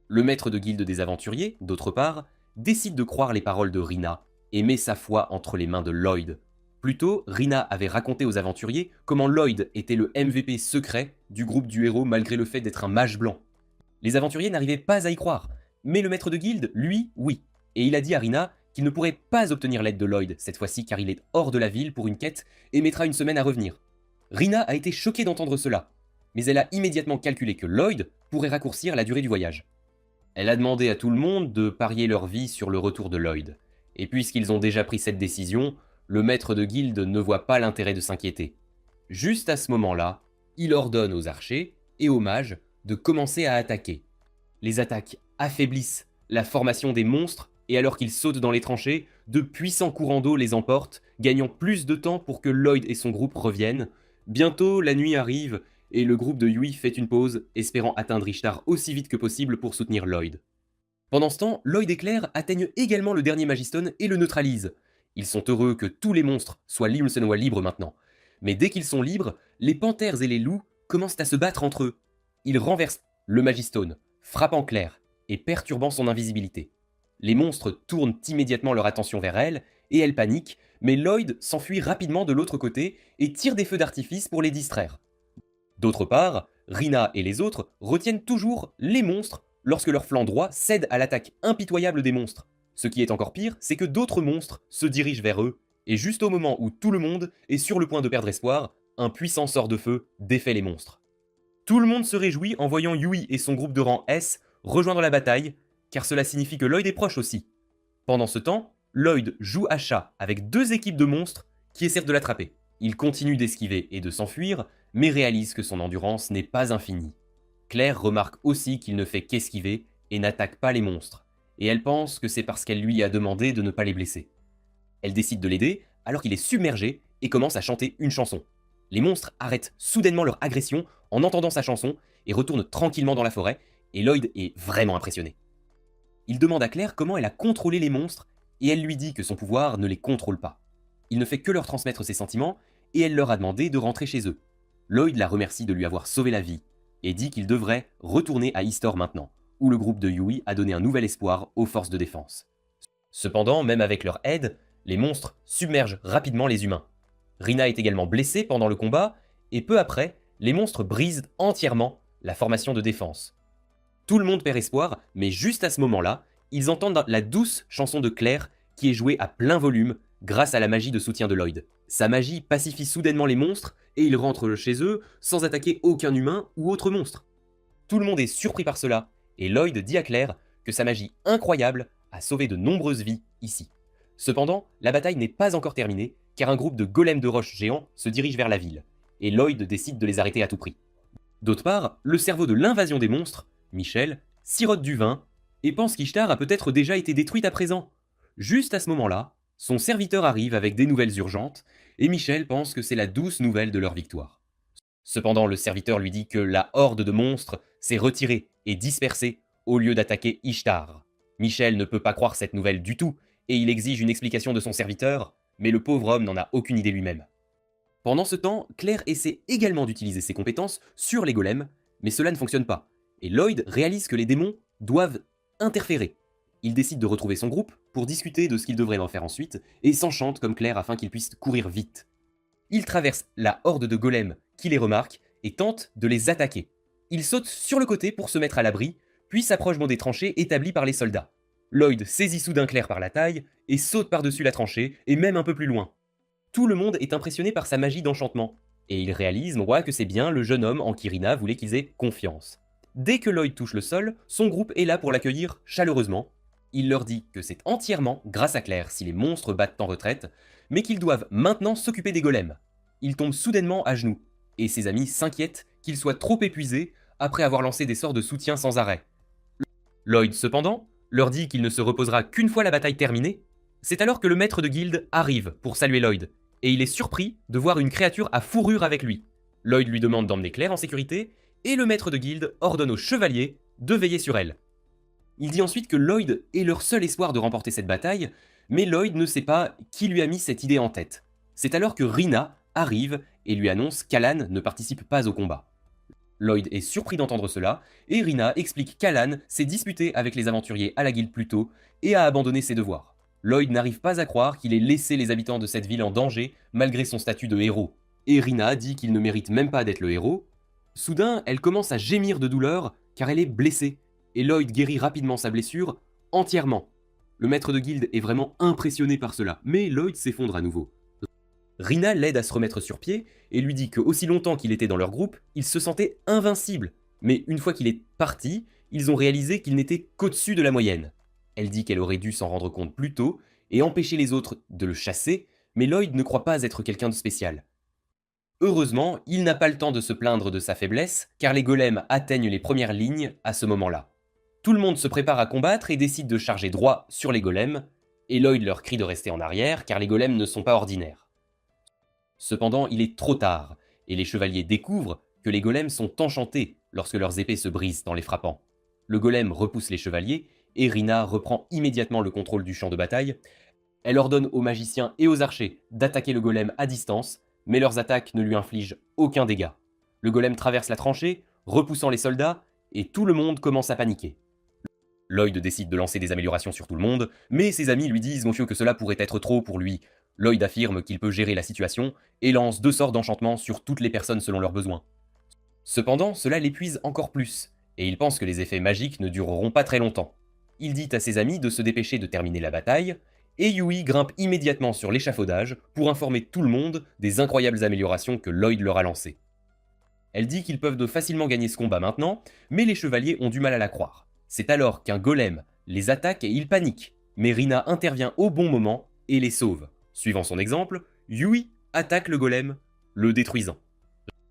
Le maître de guilde des aventuriers, d'autre part, décide de croire les paroles de Rina et met sa foi entre les mains de Lloyd. Plus tôt, Rina avait raconté aux aventuriers comment Lloyd était le MVP secret du groupe du héros malgré le fait d'être un mage blanc. Les aventuriers n'arrivaient pas à y croire, mais le maître de guilde, lui, oui. Et il a dit à Rina qu'il ne pourrait pas obtenir l'aide de Lloyd cette fois-ci car il est hors de la ville pour une quête et mettra une semaine à revenir. Rina a été choquée d'entendre cela, mais elle a immédiatement calculé que Lloyd pourrait raccourcir la durée du voyage. Elle a demandé à tout le monde de parier leur vie sur le retour de Lloyd. Et puisqu'ils ont déjà pris cette décision, le maître de guilde ne voit pas l'intérêt de s'inquiéter. Juste à ce moment-là, il ordonne aux archers et aux mages de commencer à attaquer. Les attaques affaiblissent la formation des monstres et alors qu'ils sautent dans les tranchées, de puissants courants d'eau les emportent, gagnant plus de temps pour que Lloyd et son groupe reviennent. Bientôt, la nuit arrive et le groupe de Yui fait une pause, espérant atteindre Ishtar aussi vite que possible pour soutenir Lloyd. Pendant ce temps, Lloyd et Claire atteignent également le dernier Magistone et le neutralisent. Ils sont heureux que tous les monstres soient libres maintenant. Mais dès qu'ils sont libres, les panthères et les loups commencent à se battre entre eux. Ils renversent le Magistone, frappant Claire et perturbant son invisibilité. Les monstres tournent immédiatement leur attention vers elle, et elle panique, mais Lloyd s'enfuit rapidement de l'autre côté et tire des feux d'artifice pour les distraire. D'autre part, Rina et les autres retiennent toujours les monstres lorsque leur flanc droit cède à l'attaque impitoyable des monstres. Ce qui est encore pire, c'est que d'autres monstres se dirigent vers eux, et juste au moment où tout le monde est sur le point de perdre espoir, un puissant sort de feu défait les monstres. Tout le monde se réjouit en voyant Yui et son groupe de rang S rejoindre la bataille, car cela signifie que Lloyd est proche aussi. Pendant ce temps, Lloyd joue à chat avec deux équipes de monstres qui essaient de l'attraper. Il continue d'esquiver et de s'enfuir, mais réalise que son endurance n'est pas infinie. Claire remarque aussi qu'il ne fait qu'esquiver et n'attaque pas les monstres, et elle pense que c'est parce qu'elle lui a demandé de ne pas les blesser. Elle décide de l'aider alors qu'il est submergé et commence à chanter une chanson. Les monstres arrêtent soudainement leur agression en entendant sa chanson et retournent tranquillement dans la forêt, et Lloyd est vraiment impressionné. Il demande à Claire comment elle a contrôlé les monstres, et elle lui dit que son pouvoir ne les contrôle pas. Il ne fait que leur transmettre ses sentiments, et elle leur a demandé de rentrer chez eux. Lloyd la remercie de lui avoir sauvé la vie, et dit qu'il devrait retourner à Istor maintenant, où le groupe de Yui a donné un nouvel espoir aux forces de défense. Cependant, même avec leur aide, les monstres submergent rapidement les humains. Rina est également blessée pendant le combat, et peu après, les monstres brisent entièrement la formation de défense. Tout le monde perd espoir, mais juste à ce moment-là, ils entendent la douce chanson de Claire qui est jouée à plein volume grâce à la magie de soutien de Lloyd. Sa magie pacifie soudainement les monstres et ils rentrent chez eux sans attaquer aucun humain ou autre monstre. Tout le monde est surpris par cela, et Lloyd dit à Claire que sa magie incroyable a sauvé de nombreuses vies ici. Cependant, la bataille n'est pas encore terminée, car un groupe de golems de roches géants se dirige vers la ville, et Lloyd décide de les arrêter à tout prix. D'autre part, le cerveau de l'invasion des monstres, Michel, sirote du vin et pense qu'Ishtar a peut-être déjà été détruite à présent. Juste à ce moment-là, son serviteur arrive avec des nouvelles urgentes, et Michel pense que c'est la douce nouvelle de leur victoire. Cependant, le serviteur lui dit que la horde de monstres s'est retirée et dispersée au lieu d'attaquer Ishtar. Michel ne peut pas croire cette nouvelle du tout, et il exige une explication de son serviteur, mais le pauvre homme n'en a aucune idée lui-même. Pendant ce temps, Claire essaie également d'utiliser ses compétences sur les golems, mais cela ne fonctionne pas, et Lloyd réalise que les démons doivent interférer. Il décide de retrouver son groupe pour discuter de ce qu'il devrait en faire ensuite, et s'enchante comme Claire afin qu'ils puissent courir vite. Il traverse la horde de golems qui les remarque et tente de les attaquer. Il saute sur le côté pour se mettre à l'abri, puis s'approche des tranchées établies par les soldats. Lloyd saisit soudain Claire par la taille et saute par-dessus la tranchée et même un peu plus loin. Tout le monde est impressionné par sa magie d'enchantement, et il réalise que c'est bien le jeune homme en qui Rina voulait qu'ils aient confiance. Dès que Lloyd touche le sol, son groupe est là pour l'accueillir chaleureusement. Il leur dit que c'est entièrement grâce à Claire si les monstres battent en retraite, mais qu'ils doivent maintenant s'occuper des golems. Il tombe soudainement à genoux, et ses amis s'inquiètent qu'il soit trop épuisé après avoir lancé des sorts de soutien sans arrêt. Lloyd, cependant, leur dit qu'il ne se reposera qu'une fois la bataille terminée. C'est alors que le maître de guilde arrive pour saluer Lloyd, et il est surpris de voir une créature à fourrure avec lui. Lloyd lui demande d'emmener Claire en sécurité, et le maître de guilde ordonne aux chevaliers de veiller sur elle. Il dit ensuite que Lloyd est leur seul espoir de remporter cette bataille, mais Lloyd ne sait pas qui lui a mis cette idée en tête. C'est alors que Rina arrive et lui annonce qu'Alan ne participe pas au combat. Lloyd est surpris d'entendre cela, et Rina explique qu'Alan s'est disputé avec les aventuriers à la guilde plus tôt et a abandonné ses devoirs. Lloyd n'arrive pas à croire qu'il ait laissé les habitants de cette ville en danger malgré son statut de héros. Et Rina dit qu'il ne mérite même pas d'être le héros. Soudain, elle commence à gémir de douleur car elle est blessée, et Lloyd guérit rapidement sa blessure entièrement. Le maître de guilde est vraiment impressionné par cela, mais Lloyd s'effondre à nouveau. Rina l'aide à se remettre sur pied et lui dit que aussi longtemps qu'il était dans leur groupe, il se sentait invincible. Mais une fois qu'il est parti, ils ont réalisé qu'il n'était qu'au-dessus de la moyenne. Elle dit qu'elle aurait dû s'en rendre compte plus tôt et empêcher les autres de le chasser, mais Lloyd ne croit pas être quelqu'un de spécial. Heureusement, il n'a pas le temps de se plaindre de sa faiblesse, car les golems atteignent les premières lignes à ce moment-là. Tout le monde se prépare à combattre et décide de charger droit sur les golems, et Lloyd leur crie de rester en arrière, car les golems ne sont pas ordinaires. Cependant, il est trop tard, et les chevaliers découvrent que les golems sont enchantés lorsque leurs épées se brisent en les frappant. Le golem repousse les chevaliers, et Rina reprend immédiatement le contrôle du champ de bataille. Elle ordonne aux magiciens et aux archers d'attaquer le golem à distance, mais leurs attaques ne lui infligent aucun dégât. Le golem traverse la tranchée, repoussant les soldats, et tout le monde commence à paniquer. Lloyd décide de lancer des améliorations sur tout le monde, mais ses amis lui disent monsieur que cela pourrait être trop pour lui. Lloyd affirme qu'il peut gérer la situation, et lance 2 sorts d'enchantement sur toutes les personnes selon leurs besoins. Cependant, cela l'épuise encore plus, et il pense que les effets magiques ne dureront pas très longtemps. Il dit à ses amis de se dépêcher de terminer la bataille, et Yui grimpe immédiatement sur l'échafaudage pour informer tout le monde des incroyables améliorations que Lloyd leur a lancées. Elle dit qu'ils peuvent facilement gagner ce combat maintenant, mais les chevaliers ont du mal à la croire. C'est alors qu'un golem les attaque et ils paniquent, mais Rina intervient au bon moment et les sauve. Suivant son exemple, Yui attaque le golem, le détruisant.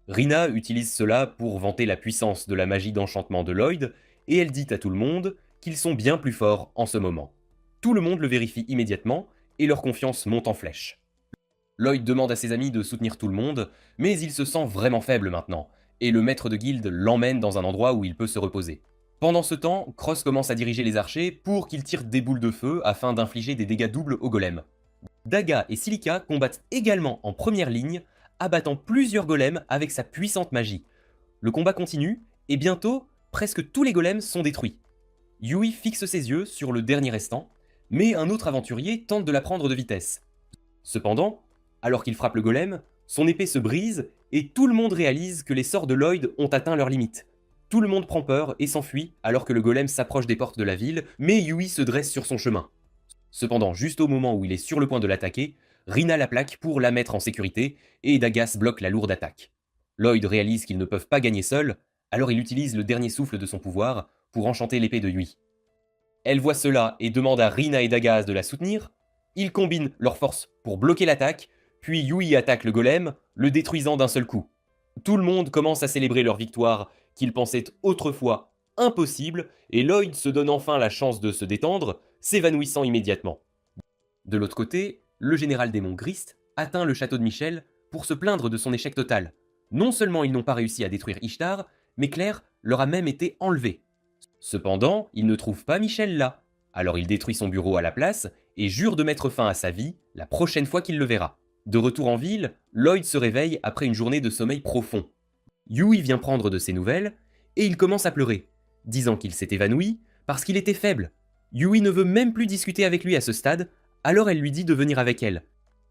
Rina utilise cela pour vanter la puissance de la magie d'enchantement de Lloyd, et elle dit à tout le monde qu'ils sont bien plus forts en ce moment. Tout le monde le vérifie immédiatement, et leur confiance monte en flèche. Lloyd demande à ses amis de soutenir tout le monde, mais il se sent vraiment faible maintenant, et le maître de guilde l'emmène dans un endroit où il peut se reposer. Pendant ce temps, Cross commence à diriger les archers pour qu'ils tirent des boules de feu afin d'infliger des dégâts doubles aux golems. Daga et Silica combattent également en première ligne, abattant plusieurs golems avec sa puissante magie. Le combat continue, et bientôt, presque tous les golems sont détruits. Yui fixe ses yeux sur le dernier restant, mais un autre aventurier tente de la prendre de vitesse. Cependant, alors qu'il frappe le golem, son épée se brise, et tout le monde réalise que les sorts de Lloyd ont atteint leurs limites. Tout le monde prend peur et s'enfuit alors que le golem s'approche des portes de la ville, mais Yui se dresse sur son chemin. Cependant, juste au moment où il est sur le point de l'attaquer, Rina la plaque pour la mettre en sécurité, et Dagas bloque la lourde attaque. Lloyd réalise qu'ils ne peuvent pas gagner seuls, alors il utilise le dernier souffle de son pouvoir pour enchanter l'épée de Yui. Elle voit cela et demande à Rina et Dagas de la soutenir. Ils combinent leurs forces pour bloquer l'attaque, puis Yui attaque le golem, le détruisant d'un seul coup. Tout le monde commence à célébrer leur victoire, qu'ils pensaient autrefois impossible, et Lloyd se donne enfin la chance de se détendre, s'évanouissant immédiatement. De l'autre côté, le général démon Grist atteint le château de Michel pour se plaindre de son échec total. Non seulement ils n'ont pas réussi à détruire Ishtar, mais Claire leur a même été enlevée. Cependant, il ne trouve pas Michel là, alors il détruit son bureau à la place et jure de mettre fin à sa vie la prochaine fois qu'il le verra. De retour en ville, Lloyd se réveille après une journée de sommeil profond. Yui vient prendre de ses nouvelles, et il commence à pleurer, disant qu'il s'est évanoui parce qu'il était faible. Yui ne veut même plus discuter avec lui à ce stade, alors elle lui dit de venir avec elle.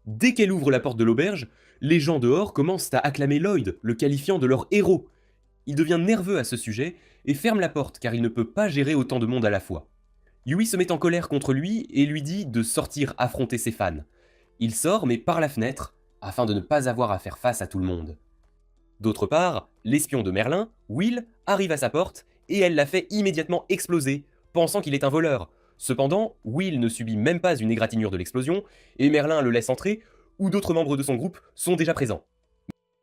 Dès qu'elle ouvre la porte de l'auberge, les gens dehors commencent à acclamer Lloyd, le qualifiant de leur héros. Il devient nerveux à ce sujet et ferme la porte car il ne peut pas gérer autant de monde à la fois. Yui se met en colère contre lui et lui dit de sortir affronter ses fans. Il sort mais par la fenêtre, afin de ne pas avoir à faire face à tout le monde. D'autre part, l'espion de Merlin, Will, arrive à sa porte et elle la fait immédiatement exploser, pensant qu'il est un voleur. Cependant, Will ne subit même pas une égratignure de l'explosion, et Merlin le laisse entrer, où d'autres membres de son groupe sont déjà présents.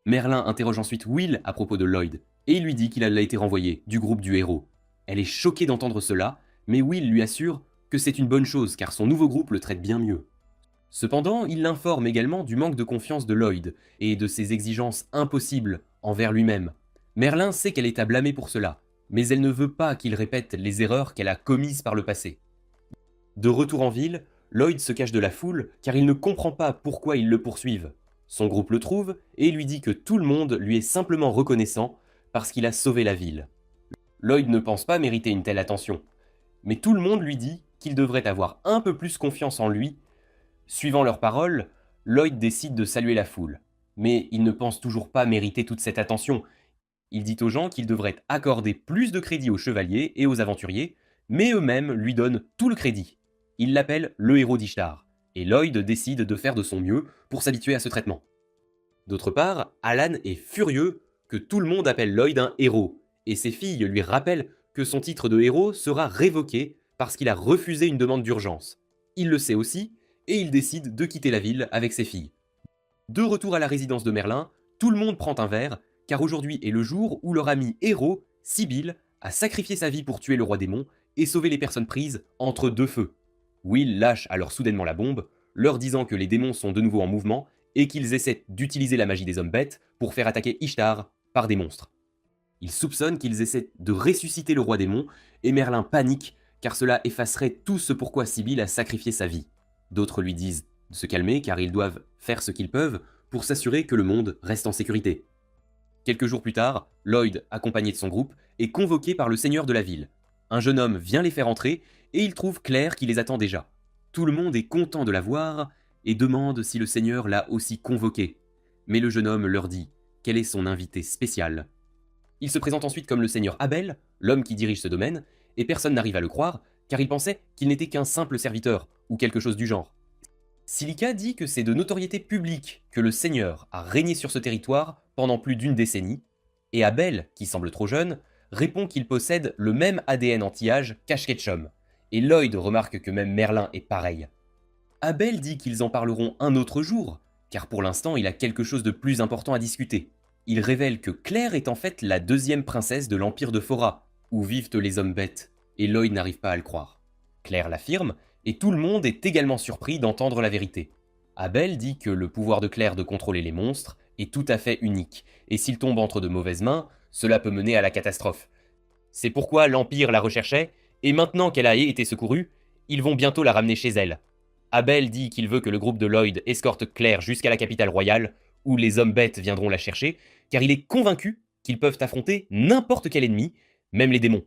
Merlin interroge ensuite Will à propos de Lloyd, et il lui dit qu'il a été renvoyé du groupe du héros. Elle est choquée d'entendre cela, mais Will lui assure que c'est une bonne chose car son nouveau groupe le traite bien mieux. Cependant, il l'informe également du manque de confiance de Lloyd et de ses exigences impossibles envers lui-même. Merlin sait qu'elle est à blâmer pour cela, mais elle ne veut pas qu'il répète les erreurs qu'elle a commises par le passé. De retour en ville, Lloyd se cache de la foule car il ne comprend pas pourquoi ils le poursuivent. Son groupe le trouve et lui dit que tout le monde lui est simplement reconnaissant parce qu'il a sauvé la ville. Lloyd ne pense pas mériter une telle attention, mais tout le monde lui dit qu'il devrait avoir un peu plus confiance en lui. Suivant leurs paroles, Lloyd décide de saluer la foule, mais il ne pense toujours pas mériter toute cette attention. Il dit aux gens qu'ils devraient accorder plus de crédit aux chevaliers et aux aventuriers, mais eux-mêmes lui donnent tout le crédit. Il l'appelle le héros d'Ishtar, et Lloyd décide de faire de son mieux pour s'habituer à ce traitement. D'autre part, Alan est furieux que tout le monde appelle Lloyd un héros, et ses filles lui rappellent que son titre de héros sera révoqué parce qu'il a refusé une demande d'urgence. Il le sait aussi, et il décide de quitter la ville avec ses filles. De retour à la résidence de Merlin, tout le monde prend un verre, car aujourd'hui est le jour où leur ami héros, Sibylle, a sacrifié sa vie pour tuer le roi démon et sauver les personnes prises entre deux feux. Will lâche alors soudainement la bombe, leur disant que les démons sont de nouveau en mouvement et qu'ils essaient d'utiliser la magie des hommes bêtes pour faire attaquer Ishtar par des monstres. Il soupçonne qu'ils essaient de ressusciter le roi démon et Merlin panique car cela effacerait tout ce pourquoi Sibylle a sacrifié sa vie. D'autres lui disent de se calmer car ils doivent faire ce qu'ils peuvent pour s'assurer que le monde reste en sécurité. Quelques jours plus tard, Lloyd, accompagné de son groupe, est convoqué par le seigneur de la ville. Un jeune homme vient les faire entrer et il trouve Claire qui les attend déjà. Tout le monde est content de la voir et demande si le seigneur l'a aussi convoqué. Mais le jeune homme leur dit qu'elle est son invité spécial. Il se présente ensuite comme le seigneur Abel, l'homme qui dirige ce domaine, et personne n'arrive à le croire car il pensait qu'il n'était qu'un simple serviteur ou quelque chose du genre. Silica dit que c'est de notoriété publique que le seigneur a régné sur ce territoire pendant plus d'une décennie, et Abel, qui semble trop jeune, répond qu'il possède le même ADN anti-âge qu'Ashketchum, et Lloyd remarque que même Merlin est pareil. Abel dit qu'ils en parleront un autre jour, car pour l'instant il a quelque chose de plus important à discuter. Il révèle que Claire est en fait la deuxième princesse de l'Empire de Fora, où vivent les hommes bêtes, et Lloyd n'arrive pas à le croire. Claire l'affirme, et tout le monde est également surpris d'entendre la vérité. Abel dit que le pouvoir de Claire de contrôler les monstres est tout à fait unique, et s'il tombe entre de mauvaises mains, cela peut mener à la catastrophe. C'est pourquoi l'Empire la recherchait, et maintenant qu'elle a été secourue, ils vont bientôt la ramener chez elle. Abel dit qu'il veut que le groupe de Lloyd escorte Claire jusqu'à la capitale royale, où les hommes bêtes viendront la chercher, car il est convaincu qu'ils peuvent affronter n'importe quel ennemi, même les démons.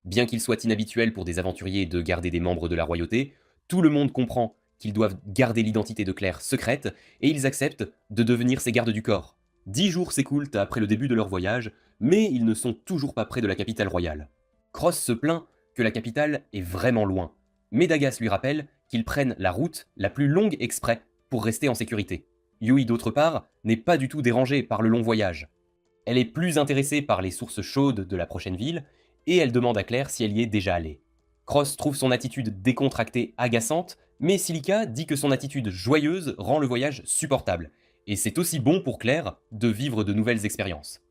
Bien qu'il soit inhabituel pour des aventuriers de garder des membres de la royauté, tout le monde comprend qu'ils doivent garder l'identité de Claire secrète, et ils acceptent de devenir ses gardes du corps. 10 jours s'écoulent après le début de leur voyage, mais ils ne sont toujours pas près de la capitale royale. Cross se plaint que la capitale est vraiment loin, mais Dagas lui rappelle qu'ils prennent la route la plus longue exprès pour rester en sécurité. Yui, d'autre part, n'est pas du tout dérangée par le long voyage. Elle est plus intéressée par les sources chaudes de la prochaine ville, et elle demande à Claire si elle y est déjà allée. Cross trouve son attitude décontractée agaçante, mais Silica dit que son attitude joyeuse rend le voyage supportable, et c'est aussi bon pour Claire de vivre de nouvelles expériences.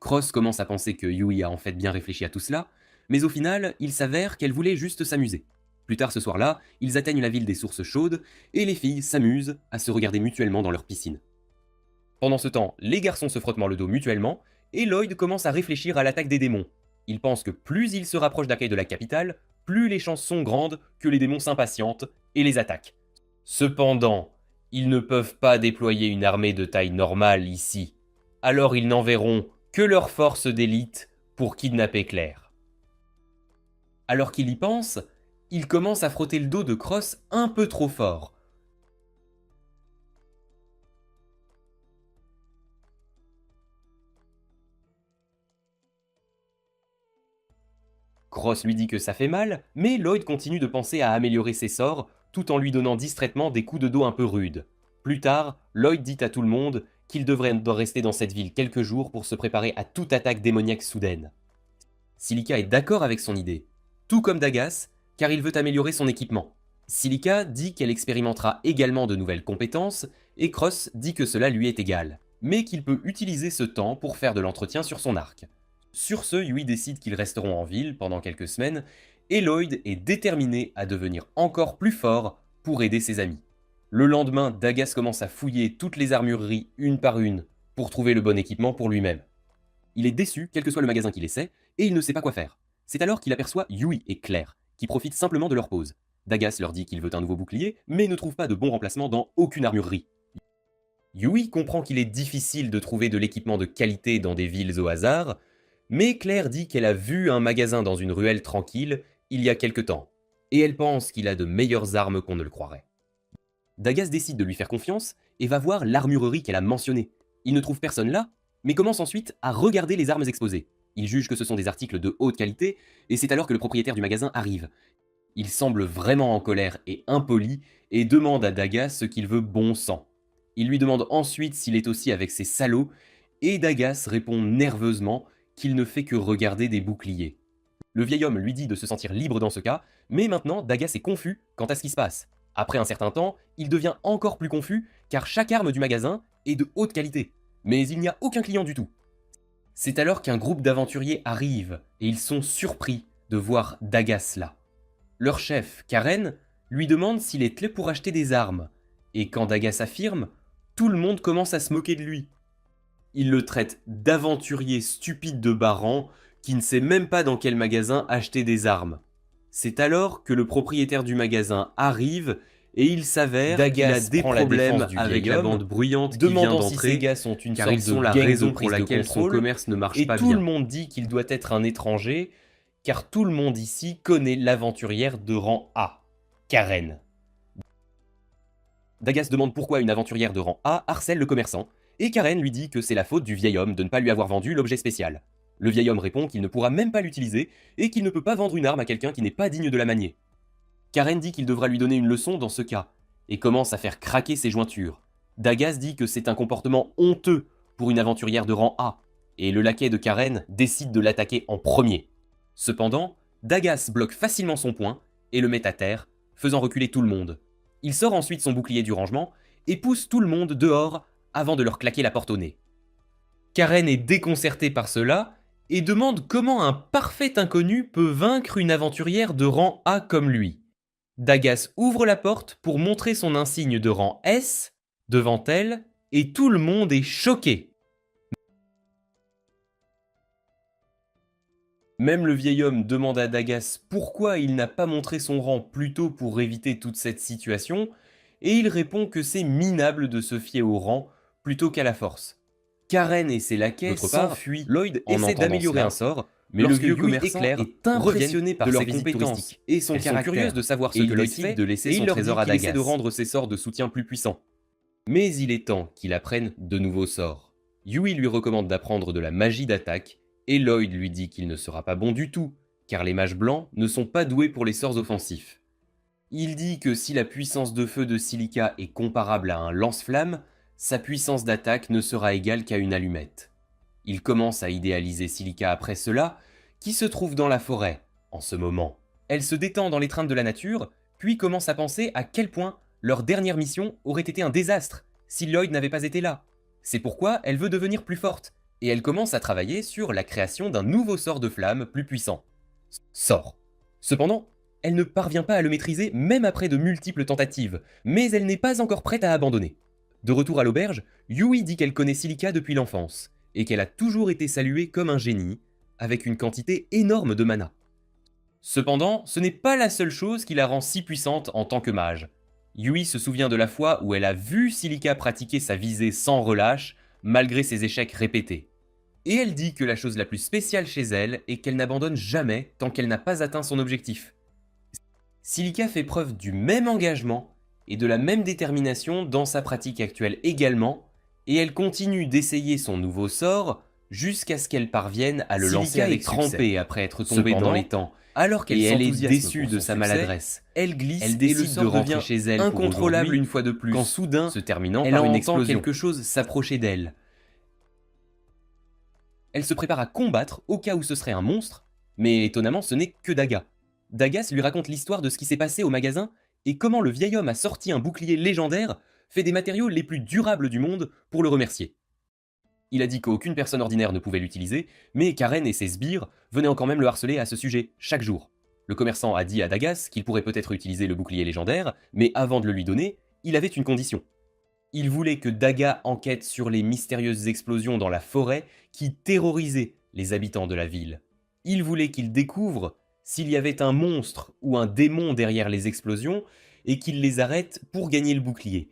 Cross commence à penser que Yui a en fait bien réfléchi à tout cela, mais au final, il s'avère qu'elle voulait juste s'amuser. Plus tard ce soir-là, ils atteignent la ville des sources chaudes, et les filles s'amusent à se regarder mutuellement dans leur piscine. Pendant ce temps, les garçons se frottent le dos mutuellement, et Lloyd commence à réfléchir à l'attaque des démons. Il pense que plus il se rapproche d'accueil de la capitale, plus les chances sont grandes que les démons s'impatientent et les attaquent. Cependant, ils ne peuvent pas déployer une armée de taille normale ici. Alors ils n'enverront que leurs forces d'élite pour kidnapper Claire. Alors qu'il y pense, il commence à frotter le dos de Cross un peu trop fort. Cross lui dit que ça fait mal, mais Lloyd continue de penser à améliorer ses sorts, tout en lui donnant distraitement des coups de dos un peu rudes. Plus tard, Lloyd dit à tout le monde qu'il devrait rester dans cette ville quelques jours pour se préparer à toute attaque démoniaque soudaine. Silica est d'accord avec son idée, tout comme Dagas, car il veut améliorer son équipement. Silica dit qu'elle expérimentera également de nouvelles compétences, et Cross dit que cela lui est égal, mais qu'il peut utiliser ce temps pour faire de l'entretien sur son arc. Sur ce, Yui décide qu'ils resteront en ville pendant quelques semaines, et Lloyd est déterminé à devenir encore plus fort pour aider ses amis. Le lendemain, Dagas commence à fouiller toutes les armureries une par une pour trouver le bon équipement pour lui-même. Il est déçu, quel que soit le magasin qu'il essaie, et il ne sait pas quoi faire. C'est alors qu'il aperçoit Yui et Claire, qui profitent simplement de leur pause. Dagas leur dit qu'il veut un nouveau bouclier, mais ne trouve pas de bon remplacement dans aucune armurerie. Yui comprend qu'il est difficile de trouver de l'équipement de qualité dans des villes au hasard, mais Claire dit qu'elle a vu un magasin dans une ruelle tranquille il y a quelque temps, et elle pense qu'il a de meilleures armes qu'on ne le croirait. Dagas décide de lui faire confiance et va voir l'armurerie qu'elle a mentionnée. Il ne trouve personne là, mais commence ensuite à regarder les armes exposées. Il juge que ce sont des articles de haute qualité, et c'est alors que le propriétaire du magasin arrive. Il semble vraiment en colère et impoli, et demande à Dagas ce qu'il veut bon sang. Il lui demande ensuite s'il est aussi avec ces salauds, et Dagas répond nerveusement qu'il ne fait que regarder des boucliers. Le vieil homme lui dit de se sentir libre dans ce cas, mais maintenant Dagas est confus quant à ce qui se passe. Après un certain temps, il devient encore plus confus car chaque arme du magasin est de haute qualité, mais il n'y a aucun client du tout. C'est alors qu'un groupe d'aventuriers arrive et ils sont surpris de voir Dagas là. Leur chef, Karen, lui demande s'il est clé pour acheter des armes, et quand Dagas affirme, tout le monde commence à se moquer de lui. Il le traite d'aventurier stupide de Baran qui ne sait même pas dans quel magasin acheter des armes. C'est alors que le propriétaire du magasin arrive et il s'avère qu'il a des problèmes avec la bande bruyante qui vient d'entrer, si ces gars sont une sorte de la raison pour laquelle son commerce ne marche pas bien. Et tout le monde dit qu'il doit être un étranger, car tout le monde ici connaît l'aventurière de rang A, Karen. Dagas demande pourquoi une aventurière de rang A harcèle le commerçant, et Karen lui dit que c'est la faute du vieil homme de ne pas lui avoir vendu l'objet spécial. Le vieil homme répond qu'il ne pourra même pas l'utiliser et qu'il ne peut pas vendre une arme à quelqu'un qui n'est pas digne de la manier. Karen dit qu'il devra lui donner une leçon dans ce cas, et commence à faire craquer ses jointures. Dagas dit que c'est un comportement honteux pour une aventurière de rang A, et le laquais de Karen décide de l'attaquer en premier. Cependant, Dagas bloque facilement son poing et le met à terre, faisant reculer tout le monde. Il sort ensuite son bouclier du rangement et pousse tout le monde dehors avant de leur claquer la porte au nez. Karen est déconcertée par cela et demande comment un parfait inconnu peut vaincre une aventurière de rang A comme lui. Dagas ouvre la porte pour montrer son insigne de rang S devant elle et tout le monde est choqué. Même le vieil homme demande à Dagas pourquoi il n'a pas montré son rang plus tôt pour éviter toute cette situation, et il répond que c'est minable de se fier au rang plutôt qu'à la force. Karen et ses laquais s'enfuient. Lloyd essaie d'améliorer un sort, mais le vieux commerçant est impressionné par ses compétences et son caractère. Elles sont curieuses de savoir ce que Lloyd fait de laisser son trésor à Dagas. Il essaie de rendre ses sorts de soutien plus puissants. Mais il est temps qu'il apprenne de nouveaux sorts. Yui lui recommande d'apprendre de la magie d'attaque, et Lloyd lui dit qu'il ne sera pas bon du tout, car les mages blancs ne sont pas doués pour les sorts offensifs. Il dit que si la puissance de feu de Silica est comparable à un lance-flamme, sa puissance d'attaque ne sera égale qu'à une allumette. Il commence à idéaliser Silica après cela, qui se trouve dans la forêt, en ce moment. Elle se détend dans l'étreinte de la nature, puis commence à penser à quel point leur dernière mission aurait été un désastre si Lloyd n'avait pas été là. C'est pourquoi elle veut devenir plus forte, et elle commence à travailler sur la création d'un nouveau sort de flamme plus puissant. Sort. Cependant, elle ne parvient pas à le maîtriser même après de multiples tentatives, mais elle n'est pas encore prête à abandonner. De retour à l'auberge, Yui dit qu'elle connaît Silica depuis l'enfance, et qu'elle a toujours été saluée comme un génie, avec une quantité énorme de mana. Cependant, ce n'est pas la seule chose qui la rend si puissante en tant que mage. Yui se souvient de la fois où elle a vu Silica pratiquer sa visée sans relâche, malgré ses échecs répétés. Et elle dit que la chose la plus spéciale chez elle est qu'elle n'abandonne jamais tant qu'elle n'a pas atteint son objectif. Silica fait preuve du même engagement et de la même détermination dans sa pratique actuelle également, et elle continue d'essayer son nouveau sort jusqu'à ce qu'elle parvienne à le lancer avec succès après être tombée dans les temps. Alors qu'elle est déçue de sa maladresse, elle glisse, elle décide de rentrer chez elle incontrôlable une fois de plus, quand soudain, se terminant par une explosion, quelque chose s'approcher d'elle. Elle se prépare à combattre au cas où ce serait un monstre, Mais étonnamment, ce n'est que Daga. Dagas lui raconte l'histoire de ce qui s'est passé au magasin et comment le vieil homme a sorti un bouclier légendaire fait des matériaux les plus durables du monde pour le remercier. Il a dit qu'aucune personne ordinaire ne pouvait l'utiliser, mais Karen et ses sbires venaient encore même le harceler à ce sujet, chaque jour. Le commerçant a dit à Dagas qu'il pourrait peut-être utiliser le bouclier légendaire, mais avant de le lui donner, il avait une condition. Il voulait que Daga enquête sur les mystérieuses explosions dans la forêt qui terrorisaient les habitants de la ville. Il voulait qu'il découvre s'il y avait un monstre ou un démon derrière les explosions et qu'il les arrête pour gagner le bouclier.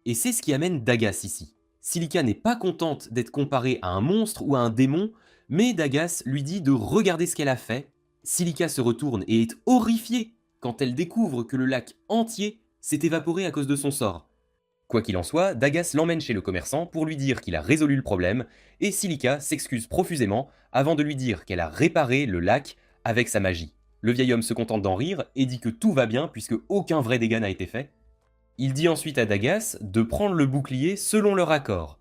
Et c'est ce qui amène Dagas ici. Silica n'est pas contente d'être comparée à un monstre ou à un démon, mais Dagas lui dit de regarder ce qu'elle a fait. Silica se retourne et est horrifiée quand elle découvre que le lac entier s'est évaporé à cause de son sort. Quoi qu'il en soit, Dagas l'emmène chez le commerçant pour lui dire qu'il a résolu le problème, et Silica s'excuse profusément avant de lui dire qu'elle a réparé le lac avec sa magie. Le vieil homme se contente d'en rire et dit que tout va bien puisque aucun vrai dégât n'a été fait. Il dit ensuite à Dagas de prendre le bouclier selon leur accord.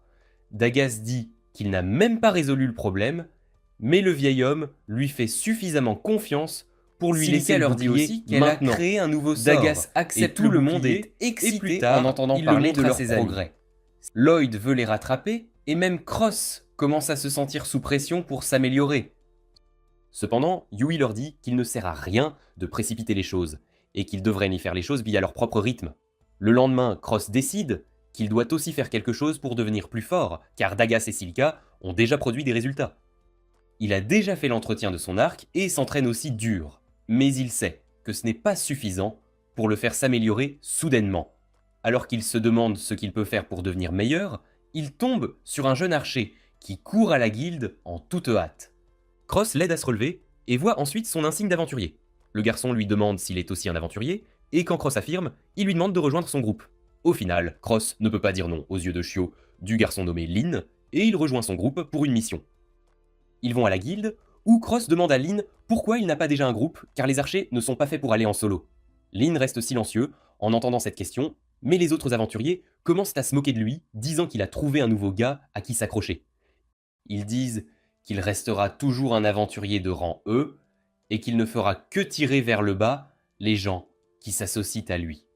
Dagas dit qu'il n'a même pas résolu le problème, mais le vieil homme lui fait suffisamment confiance pour lui laisser leur dire aussi qu'elle a créé un nouveau sort. Dagas accepte et tout le monde est excité plus tard, en entendant parler de leurs progrès. Lloyd veut les rattraper et même Cross commence à se sentir sous pression pour s'améliorer. Cependant, Yui leur dit qu'il ne sert à rien de précipiter les choses et qu'ils devraient y faire les choses via leur propre rythme. Le lendemain, Cross décide qu'il doit aussi faire quelque chose pour devenir plus fort, car Dagas et Silica ont déjà produit des résultats. Il a déjà fait l'entretien de son arc et s'entraîne aussi dur, mais il sait que ce n'est pas suffisant pour le faire s'améliorer soudainement. Alors qu'il se demande ce qu'il peut faire pour devenir meilleur, il tombe sur un jeune archer qui court à la guilde en toute hâte. Cross l'aide à se relever et voit ensuite son insigne d'aventurier. Le garçon lui demande s'il est aussi un aventurier, et quand Cross affirme, il lui demande de rejoindre son groupe. Au final, Cross ne peut pas dire non aux yeux de Chiot du garçon nommé Lin, et il rejoint son groupe pour une mission. Ils vont à la guilde, où Cross demande à Lin pourquoi il n'a pas déjà un groupe, car les archers ne sont pas faits pour aller en solo. Lin reste silencieux en entendant cette question, mais les autres aventuriers commencent à se moquer de lui, disant qu'il a trouvé un nouveau gars à qui s'accrocher. Ils disent qu'il restera toujours un aventurier de rang E, et qu'il ne fera que tirer vers le bas les gens qui s'associent à lui.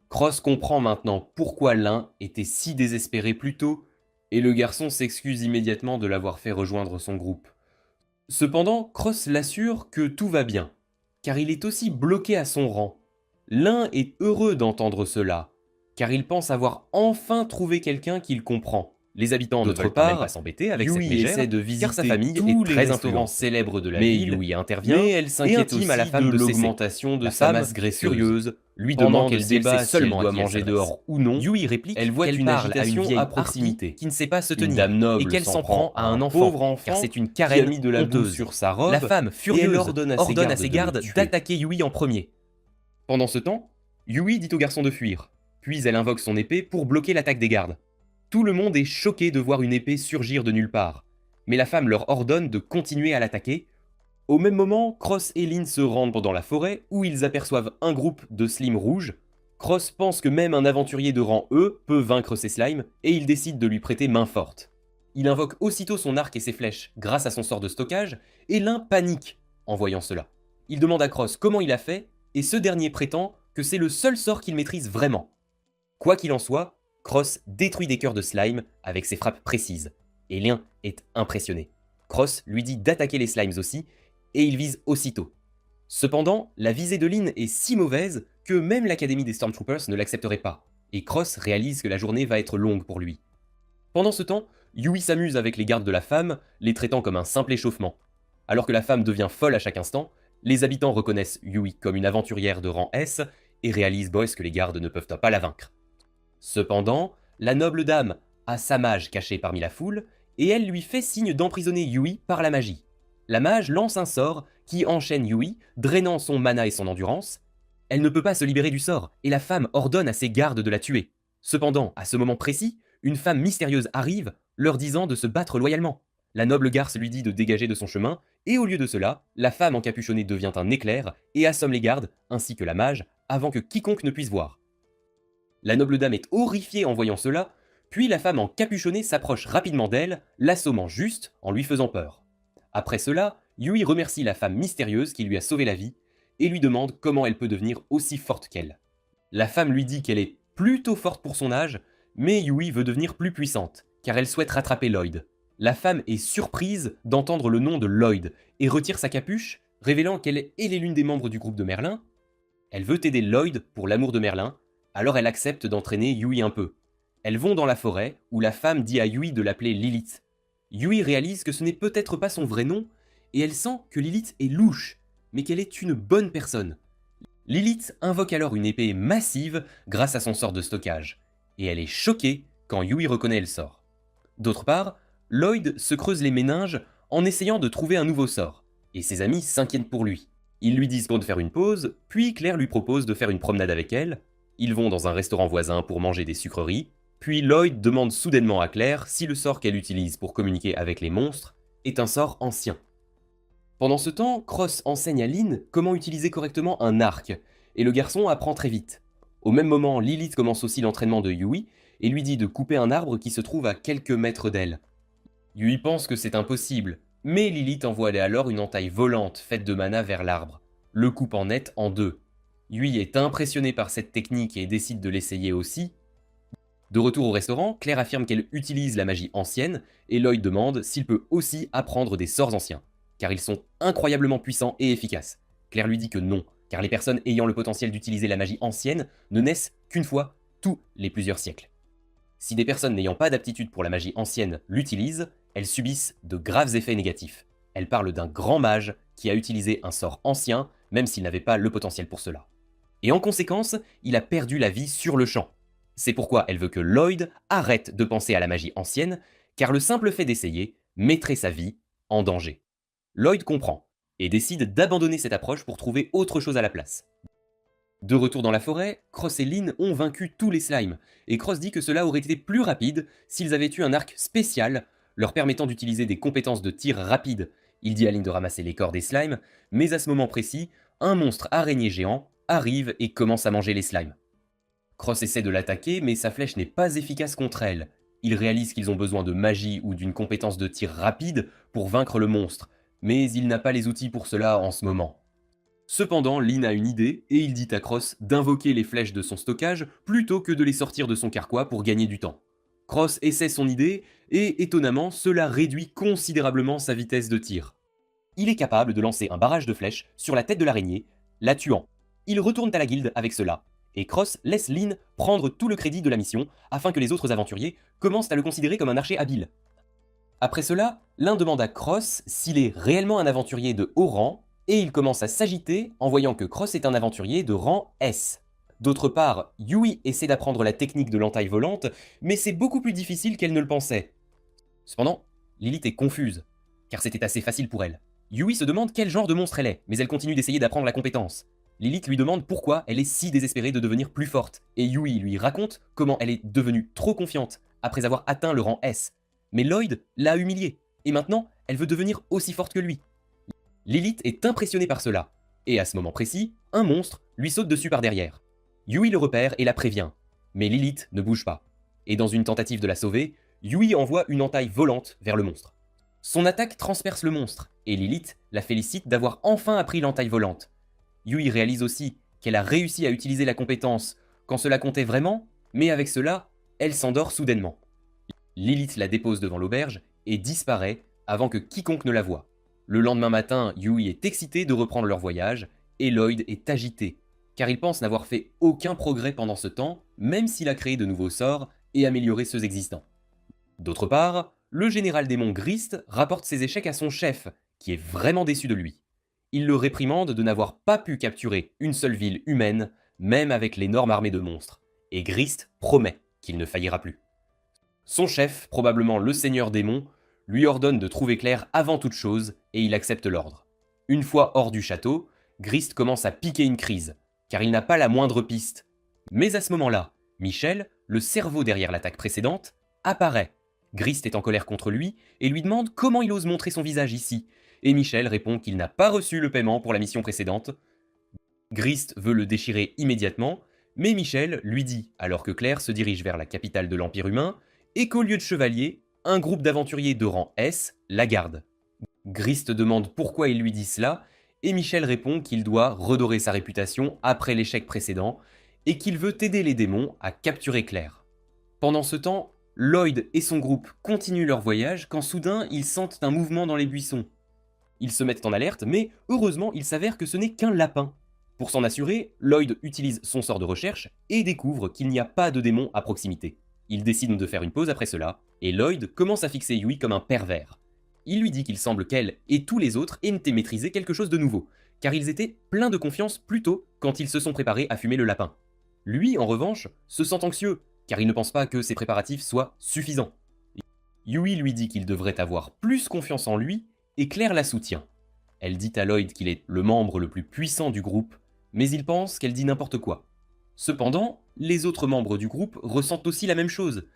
Cross comprend maintenant pourquoi l'un était si désespéré plus tôt, et le garçon s'excuse immédiatement de l'avoir fait rejoindre son groupe. Cependant, Cross l'assure que tout va bien, car il est aussi bloqué à son rang. L'un est heureux d'entendre cela, car il pense avoir enfin trouvé quelqu'un qu'il comprend. Les habitants ne veulent même pas s'embêter avec cette mégère, essaie de visiter car sa famille est très restaurants célèbres de la ville, Yui intervient, mais elle s'inquiète aussi à la femme de l'augmentation de sa masse graisseuse. Furieuse, lui demande qu'elle débat seulement à manger dehors ou non. Yui réplique elle voit une agitation à proximité qui ne sait pas se tenir et qu'elle s'en prend à un enfant, car c'est une Karen mis de la boue sur sa robe. La femme furieuse ordonne à ses gardes d'attaquer Yui en premier. Pendant ce temps, Yui dit au garçon de fuir, puis elle invoque son épée pour bloquer l'attaque des gardes. Tout le monde est choqué de voir une épée surgir de nulle part, mais la femme leur ordonne de continuer à l'attaquer. Au même moment, Cross et Lin se rendent dans la forêt où ils aperçoivent un groupe de slimes rouges. Cross pense que même un aventurier de rang E peut vaincre ces slimes et il décide de lui prêter main forte. Il invoque aussitôt son arc et ses flèches grâce à son sort de stockage et l'un panique en voyant cela. Il demande à Cross comment il a fait et ce dernier prétend que c'est le seul sort qu'il maîtrise vraiment. Quoi qu'il en soit, Cross détruit des cœurs de slime avec ses frappes précises, et Lin est impressionné. Cross lui dit d'attaquer les slimes aussi, et il vise aussitôt. Cependant, la visée de Lin est si mauvaise que même l'Académie des Stormtroopers ne l'accepterait pas, et Cross réalise que la journée va être longue pour lui. Pendant ce temps, Yui s'amuse avec les gardes de la femme, les traitant comme un simple échauffement. Alors que la femme devient folle à chaque instant, les habitants reconnaissent Yui comme une aventurière de rang S, et réalisent que les gardes ne peuvent pas la vaincre. Cependant, la noble dame a sa mage cachée parmi la foule, et elle lui fait signe d'emprisonner Yui par la magie. La mage lance un sort qui enchaîne Yui, drainant son mana et son endurance. Elle ne peut pas se libérer du sort, et la femme ordonne à ses gardes de la tuer. Cependant, à ce moment précis, une femme mystérieuse arrive, leur disant de se battre loyalement. La noble garce lui dit de dégager de son chemin, et au lieu de cela, la femme encapuchonnée devient un éclair et assomme les gardes, ainsi que la mage, avant que quiconque ne puisse voir. La noble dame est horrifiée en voyant cela, puis la femme encapuchonnée s'approche rapidement d'elle, l'assommant juste en lui faisant peur. Après cela, Yui remercie la femme mystérieuse qui lui a sauvé la vie et lui demande comment elle peut devenir aussi forte qu'elle. La femme lui dit qu'elle est plutôt forte pour son âge, mais Yui veut devenir plus puissante, car elle souhaite rattraper Lloyd. La femme est surprise d'entendre le nom de Lloyd et retire sa capuche, révélant qu'elle est l'une des membres du groupe de Merlin. Elle veut aider Lloyd pour l'amour de Merlin, alors elle accepte d'entraîner Yui un peu. Elles vont dans la forêt, où la femme dit à Yui de l'appeler Lilith. Yui réalise que ce n'est peut-être pas son vrai nom, et elle sent que Lilith est louche, mais qu'elle est une bonne personne. Lilith invoque alors une épée massive grâce à son sort de stockage, et elle est choquée quand Yui reconnaît le sort. D'autre part, Lloyd se creuse les méninges en essayant de trouver un nouveau sort, et ses amis s'inquiètent pour lui. Ils lui disent de faire une pause, puis Claire lui propose de faire une promenade avec elle. Ils vont dans un restaurant voisin pour manger des sucreries, puis Lloyd demande soudainement à Claire si le sort qu'elle utilise pour communiquer avec les monstres est un sort ancien. Pendant ce temps, Cross enseigne à Lynn comment utiliser correctement un arc, et le garçon apprend très vite. Au même moment, Lilith commence aussi l'entraînement de Yui, et lui dit de couper un arbre qui se trouve à quelques mètres d'elle. Yui pense que c'est impossible, mais Lilith envoie alors une entaille volante faite de mana vers l'arbre, le coupant net en deux. Yui est impressionné par cette technique et décide de l'essayer aussi. De retour au restaurant, Claire affirme qu'elle utilise la magie ancienne, et Lloyd demande s'il peut aussi apprendre des sorts anciens, car ils sont incroyablement puissants et efficaces. Claire lui dit que non, car les personnes ayant le potentiel d'utiliser la magie ancienne ne naissent qu'une fois tous les plusieurs siècles. Si des personnes n'ayant pas d'aptitude pour la magie ancienne l'utilisent, elles subissent de graves effets négatifs. Elle parle d'un grand mage qui a utilisé un sort ancien, même s'il n'avait pas le potentiel pour cela. Et en conséquence, il a perdu la vie sur le champ. C'est pourquoi elle veut que Lloyd arrête de penser à la magie ancienne, car le simple fait d'essayer mettrait sa vie en danger. Lloyd comprend, et décide d'abandonner cette approche pour trouver autre chose à la place. De retour dans la forêt, Cross et Lynn ont vaincu tous les slimes, et Cross dit que cela aurait été plus rapide s'ils avaient eu un arc spécial, leur permettant d'utiliser des compétences de tir rapide. Il dit à Lynn de ramasser les corps des slimes, mais à ce moment précis, un monstre araignée géant arrive et commence à manger les slimes. Cross essaie de l'attaquer, mais sa flèche n'est pas efficace contre elle. Ils réalisent qu'ils ont besoin de magie ou d'une compétence de tir rapide pour vaincre le monstre, mais il n'a pas les outils pour cela en ce moment. Cependant, Lynn a une idée et il dit à Cross d'invoquer les flèches de son stockage plutôt que de les sortir de son carquois pour gagner du temps. Cross essaie son idée et, étonnamment, cela réduit considérablement sa vitesse de tir. Il est capable de lancer un barrage de flèches sur la tête de l'araignée, la tuant. Ils retournent à la guilde avec cela, et Cross laisse Lynn prendre tout le crédit de la mission afin que les autres aventuriers commencent à le considérer comme un archer habile. Après cela, l'un demande à Cross s'il est réellement un aventurier de haut rang, et il commence à s'agiter en voyant que Cross est un aventurier de rang S. D'autre part, Yui essaie d'apprendre la technique de l'entaille volante, mais c'est beaucoup plus difficile qu'elle ne le pensait. Cependant, Lilith est confuse, car c'était assez facile pour elle. Yui se demande quel genre de monstre elle est, mais elle continue d'essayer d'apprendre la compétence. Lilith lui demande pourquoi elle est si désespérée de devenir plus forte, et Yui lui raconte comment elle est devenue trop confiante après avoir atteint le rang S. Mais Lloyd l'a humiliée, et maintenant, elle veut devenir aussi forte que lui. Lilith est impressionnée par cela, et à ce moment précis, un monstre lui saute dessus par derrière. Yui le repère et la prévient, mais Lilith ne bouge pas. Et dans une tentative de la sauver, Yui envoie une entaille volante vers le monstre. Son attaque transperce le monstre, et Lilith la félicite d'avoir enfin appris l'entaille volante. Yui réalise aussi qu'elle a réussi à utiliser la compétence quand cela comptait vraiment, mais avec cela, elle s'endort soudainement. Lilith la dépose devant l'auberge et disparaît avant que quiconque ne la voie. Le lendemain matin, Yui est excité de reprendre leur voyage, et Lloyd est agité, car il pense n'avoir fait aucun progrès pendant ce temps, même s'il a créé de nouveaux sorts et amélioré ceux existants. D'autre part, le général démon Grist rapporte ses échecs à son chef, qui est vraiment déçu de lui. Il le réprimande de n'avoir pas pu capturer une seule ville humaine, même avec l'énorme armée de monstres, et Grist promet qu'il ne faillira plus. Son chef, probablement le seigneur démon, lui ordonne de trouver Claire avant toute chose, et il accepte l'ordre. Une fois hors du château, Grist commence à piquer une crise, car il n'a pas la moindre piste. Mais à ce moment-là, Michel, le cerveau derrière l'attaque précédente, apparaît. Grist est en colère contre lui et lui demande comment il ose montrer son visage ici, et Michel répond qu'il n'a pas reçu le paiement pour la mission précédente. Grist veut le déchirer immédiatement, mais Michel lui dit, alors que Claire se dirige vers la capitale de l'Empire humain, et qu'au lieu de chevaliers, un groupe d'aventuriers de rang S la garde. Grist demande pourquoi il lui dit cela, et Michel répond qu'il doit redorer sa réputation après l'échec précédent, et qu'il veut aider les démons à capturer Claire. Pendant ce temps, Lloyd et son groupe continuent leur voyage quand soudain ils sentent un mouvement dans les buissons. Ils se mettent en alerte, mais heureusement il s'avère que ce n'est qu'un lapin. Pour s'en assurer, Lloyd utilise son sort de recherche et découvre qu'il n'y a pas de démon à proximité. Il décide de faire une pause après cela, et Lloyd commence à fixer Yui comme un pervers. Il lui dit qu'il semble qu'elle et tous les autres aient maîtrisé quelque chose de nouveau, car ils étaient pleins de confiance plus tôt quand ils se sont préparés à fumer le lapin. Lui, en revanche, se sent anxieux, car il ne pense pas que ses préparatifs soient suffisants. Yui lui dit qu'il devrait avoir plus confiance en lui, et Claire la soutient. Elle dit à Lloyd qu'il est le membre le plus puissant du groupe, mais il pense qu'elle dit n'importe quoi. Cependant, les autres membres du groupe ressentent aussi la même chose.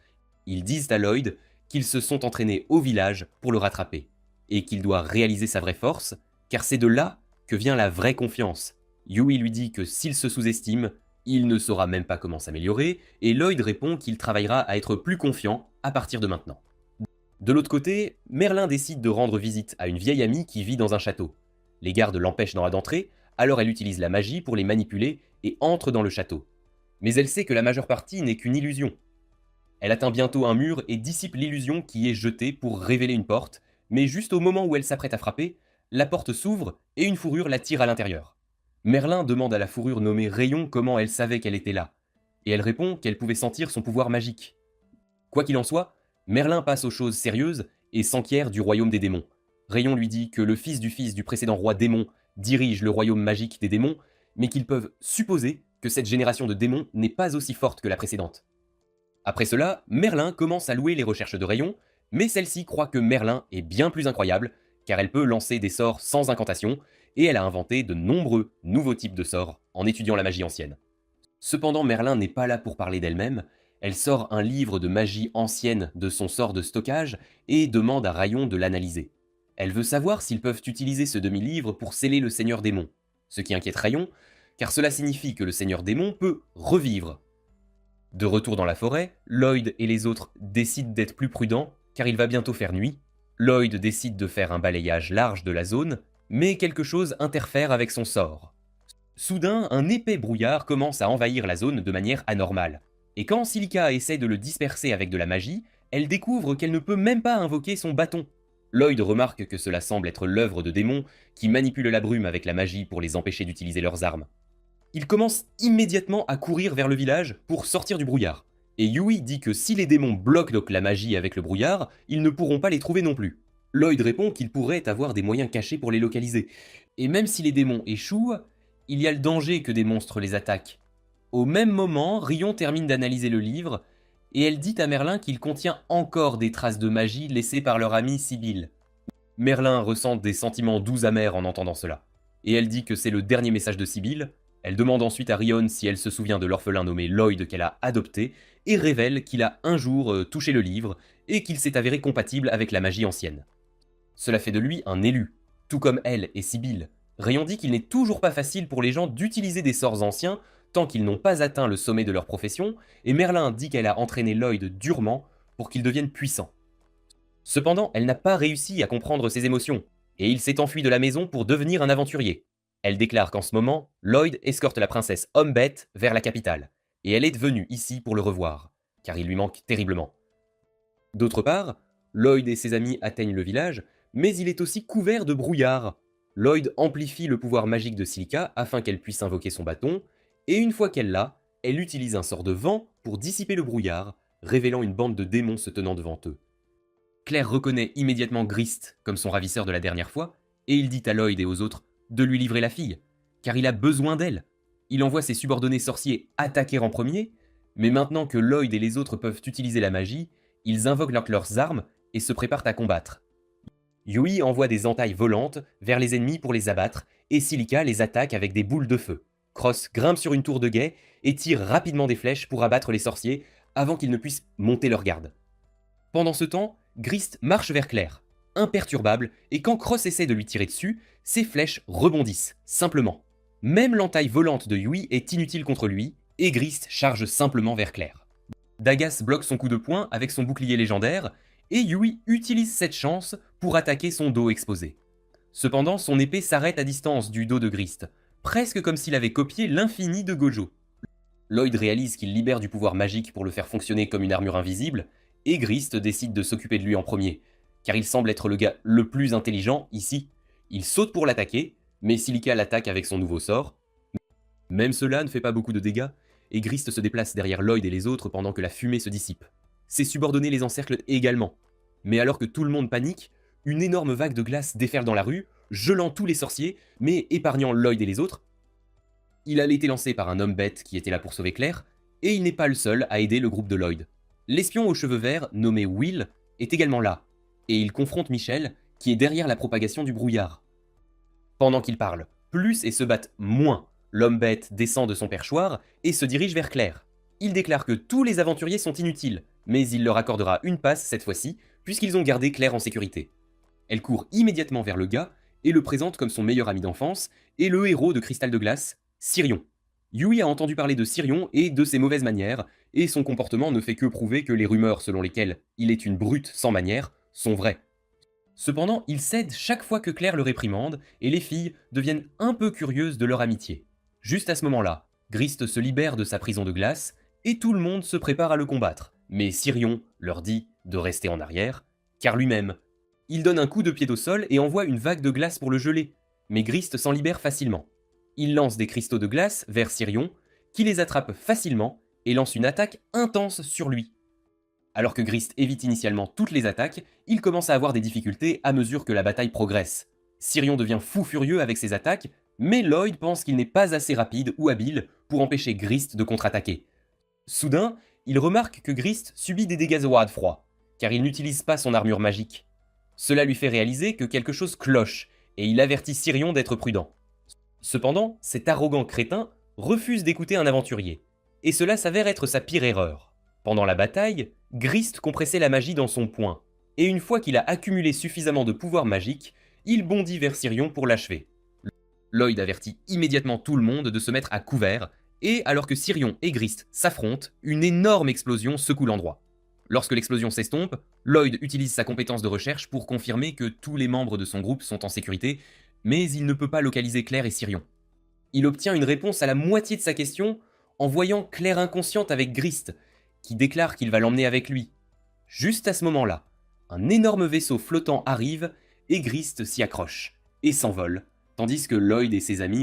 Ils disent à Lloyd qu'ils se sont entraînés au village pour le rattraper, et qu'il doit réaliser sa vraie force, car c'est de là que vient la vraie confiance. Yui lui dit que s'il se sous-estime, il ne saura même pas comment s'améliorer, et Lloyd répond qu'il travaillera à être plus confiant à partir de maintenant. De l'autre côté, Merlin décide de rendre visite à une vieille amie qui vit dans un château. Les gardes l'empêchent d'entrer, alors elle utilise la magie pour les manipuler et entre dans le château. Mais elle sait que la majeure partie n'est qu'une illusion. Elle atteint bientôt un mur et dissipe l'illusion qui est jetée pour révéler une porte, mais juste au moment où elle s'apprête à frapper, la porte s'ouvre et une fourrure la tire à l'intérieur. Merlin demande à la fourrure nommée Rayon comment elle savait qu'elle était là, et elle répond qu'elle pouvait sentir son pouvoir magique. Quoi qu'il en soit, Merlin passe aux choses sérieuses et s'enquiert du royaume des démons. Rayon lui dit que le fils du précédent roi démon dirige le royaume magique des démons, mais qu'ils peuvent supposer que cette génération de démons n'est pas aussi forte que la précédente. Après cela, Merlin commence à louer les recherches de Rayon, mais celle-ci croit que Merlin est bien plus incroyable, car elle peut lancer des sorts sans incantation, et elle a inventé de nombreux nouveaux types de sorts en étudiant la magie ancienne. Cependant, Merlin n'est pas là pour parler d'elle-même, elle sort un livre de magie ancienne de son sort de stockage et demande à Rayon de l'analyser. Elle veut savoir s'ils peuvent utiliser ce demi-livre pour sceller le Seigneur Démon, ce qui inquiète Rayon, car cela signifie que le Seigneur Démon peut revivre. De retour dans la forêt, Lloyd et les autres décident d'être plus prudents, car il va bientôt faire nuit. Lloyd décide de faire un balayage large de la zone, mais quelque chose interfère avec son sort. Soudain, un épais brouillard commence à envahir la zone de manière anormale. Et quand Silica essaie de le disperser avec de la magie, elle découvre qu'elle ne peut même pas invoquer son bâton. Lloyd remarque que cela semble être l'œuvre de démons qui manipulent la brume avec la magie pour les empêcher d'utiliser leurs armes. Il commence immédiatement à courir vers le village pour sortir du brouillard. Et Yui dit que si les démons bloquent donc la magie avec le brouillard, ils ne pourront pas les trouver non plus. Lloyd répond qu'il pourrait avoir des moyens cachés pour les localiser. Et même si les démons échouent, il y a le danger que des monstres les attaquent. Au même moment, Rion termine d'analyser le livre, et elle dit à Merlin qu'il contient encore des traces de magie laissées par leur amie Sibylle. Merlin ressent des sentiments doux amers en entendant cela, et elle dit que c'est le dernier message de Sibylle. Elle demande ensuite à Rion si elle se souvient de l'orphelin nommé Lloyd qu'elle a adopté, et révèle qu'il a un jour touché le livre, et qu'il s'est avéré compatible avec la magie ancienne. Cela fait de lui un élu, tout comme elle et Sibylle. Rion dit qu'il n'est toujours pas facile pour les gens d'utiliser des sorts anciens tant qu'ils n'ont pas atteint le sommet de leur profession, et Merlin dit qu'elle a entraîné Lloyd durement pour qu'il devienne puissant. Cependant, elle n'a pas réussi à comprendre ses émotions, et il s'est enfui de la maison pour devenir un aventurier. Elle déclare qu'en ce moment, Lloyd escorte la princesse Homme-Bête vers la capitale, et elle est venue ici pour le revoir, car il lui manque terriblement. D'autre part, Lloyd et ses amis atteignent le village, mais il est aussi couvert de brouillard. Lloyd amplifie le pouvoir magique de Silica afin qu'elle puisse invoquer son bâton, et une fois qu'elle l'a, elle utilise un sort de vent pour dissiper le brouillard, révélant une bande de démons se tenant devant eux. Claire reconnaît immédiatement Grist comme son ravisseur de la dernière fois, et il dit à Lloyd et aux autres de lui livrer la fille, car il a besoin d'elle. Il envoie ses subordonnés sorciers attaquer en premier, mais maintenant que Lloyd et les autres peuvent utiliser la magie, ils invoquent leurs armes et se préparent à combattre. Yui envoie des entailles volantes vers les ennemis pour les abattre, et Silica les attaque avec des boules de feu. Cross grimpe sur une tour de guet et tire rapidement des flèches pour abattre les sorciers avant qu'ils ne puissent monter leur garde. Pendant ce temps, Grist marche vers Claire, imperturbable, et quand Cross essaie de lui tirer dessus, ses flèches rebondissent, simplement. Même l'entaille volante de Yui est inutile contre lui, et Grist charge simplement vers Claire. Dagas bloque son coup de poing avec son bouclier légendaire, et Yui utilise cette chance pour attaquer son dos exposé. Cependant, son épée s'arrête à distance du dos de Grist, presque comme s'il avait copié l'infini de Gojo. Lloyd réalise qu'il libère du pouvoir magique pour le faire fonctionner comme une armure invisible, et Grist décide de s'occuper de lui en premier, car il semble être le gars le plus intelligent ici. Il saute pour l'attaquer, mais Silica l'attaque avec son nouveau sort. Même cela ne fait pas beaucoup de dégâts, et Grist se déplace derrière Lloyd et les autres pendant que la fumée se dissipe. Ses subordonnés les encerclent également. Mais alors que tout le monde panique, une énorme vague de glace déferle dans la rue, gelant tous les sorciers, mais épargnant Lloyd et les autres. Il a été lancé par un homme bête qui était là pour sauver Claire, et il n'est pas le seul à aider le groupe de Lloyd. L'espion aux cheveux verts, nommé Will, est également là, et il confronte Michel, qui est derrière la propagation du brouillard. Pendant qu'ils parlent plus et se battent moins, l'homme bête descend de son perchoir et se dirige vers Claire. Il déclare que tous les aventuriers sont inutiles, mais il leur accordera une passe cette fois-ci, puisqu'ils ont gardé Claire en sécurité. Elle court immédiatement vers le gars et le présente comme son meilleur ami d'enfance et le héros de Cristal de Glace, Sirion. Yui a entendu parler de Sirion et de ses mauvaises manières, et son comportement ne fait que prouver que les rumeurs selon lesquelles il est une brute sans manières sont vraies. Cependant, il cède chaque fois que Claire le réprimande, et les filles deviennent un peu curieuses de leur amitié. Juste à ce moment-là, Grist se libère de sa prison de glace, et tout le monde se prépare à le combattre. Mais Sirion leur dit de rester en arrière, car lui-même, il donne un coup de pied au sol et envoie une vague de glace pour le geler, mais Grist s'en libère facilement. Il lance des cristaux de glace vers Sirion, qui les attrape facilement et lance une attaque intense sur lui. Alors que Grist évite initialement toutes les attaques, il commence à avoir des difficultés à mesure que la bataille progresse. Sirion devient fou furieux avec ses attaques, mais Lloyd pense qu'il n'est pas assez rapide ou habile pour empêcher Grist de contre-attaquer. Soudain, il remarque que Grist subit des dégâts de froid, car il n'utilise pas son armure magique. Cela lui fait réaliser que quelque chose cloche, et il avertit Sirion d'être prudent. Cependant, cet arrogant crétin refuse d'écouter un aventurier, et cela s'avère être sa pire erreur. Pendant la bataille, Grist compressait la magie dans son poing, et une fois qu'il a accumulé suffisamment de pouvoir magique, il bondit vers Sirion pour l'achever. Lloyd avertit immédiatement tout le monde de se mettre à couvert, et alors que Sirion et Grist s'affrontent, une énorme explosion secoue l'endroit. Lorsque l'explosion s'estompe, Lloyd utilise sa compétence de recherche pour confirmer que tous les membres de son groupe sont en sécurité, mais il ne peut pas localiser Claire et Sirion. Il obtient une réponse à la moitié de sa question en voyant Claire inconsciente avec Grist, qui déclare qu'il va l'emmener avec lui. Juste à ce moment-là, un énorme vaisseau flottant arrive et Grist s'y accroche et s'envole, tandis que Lloyd et ses amis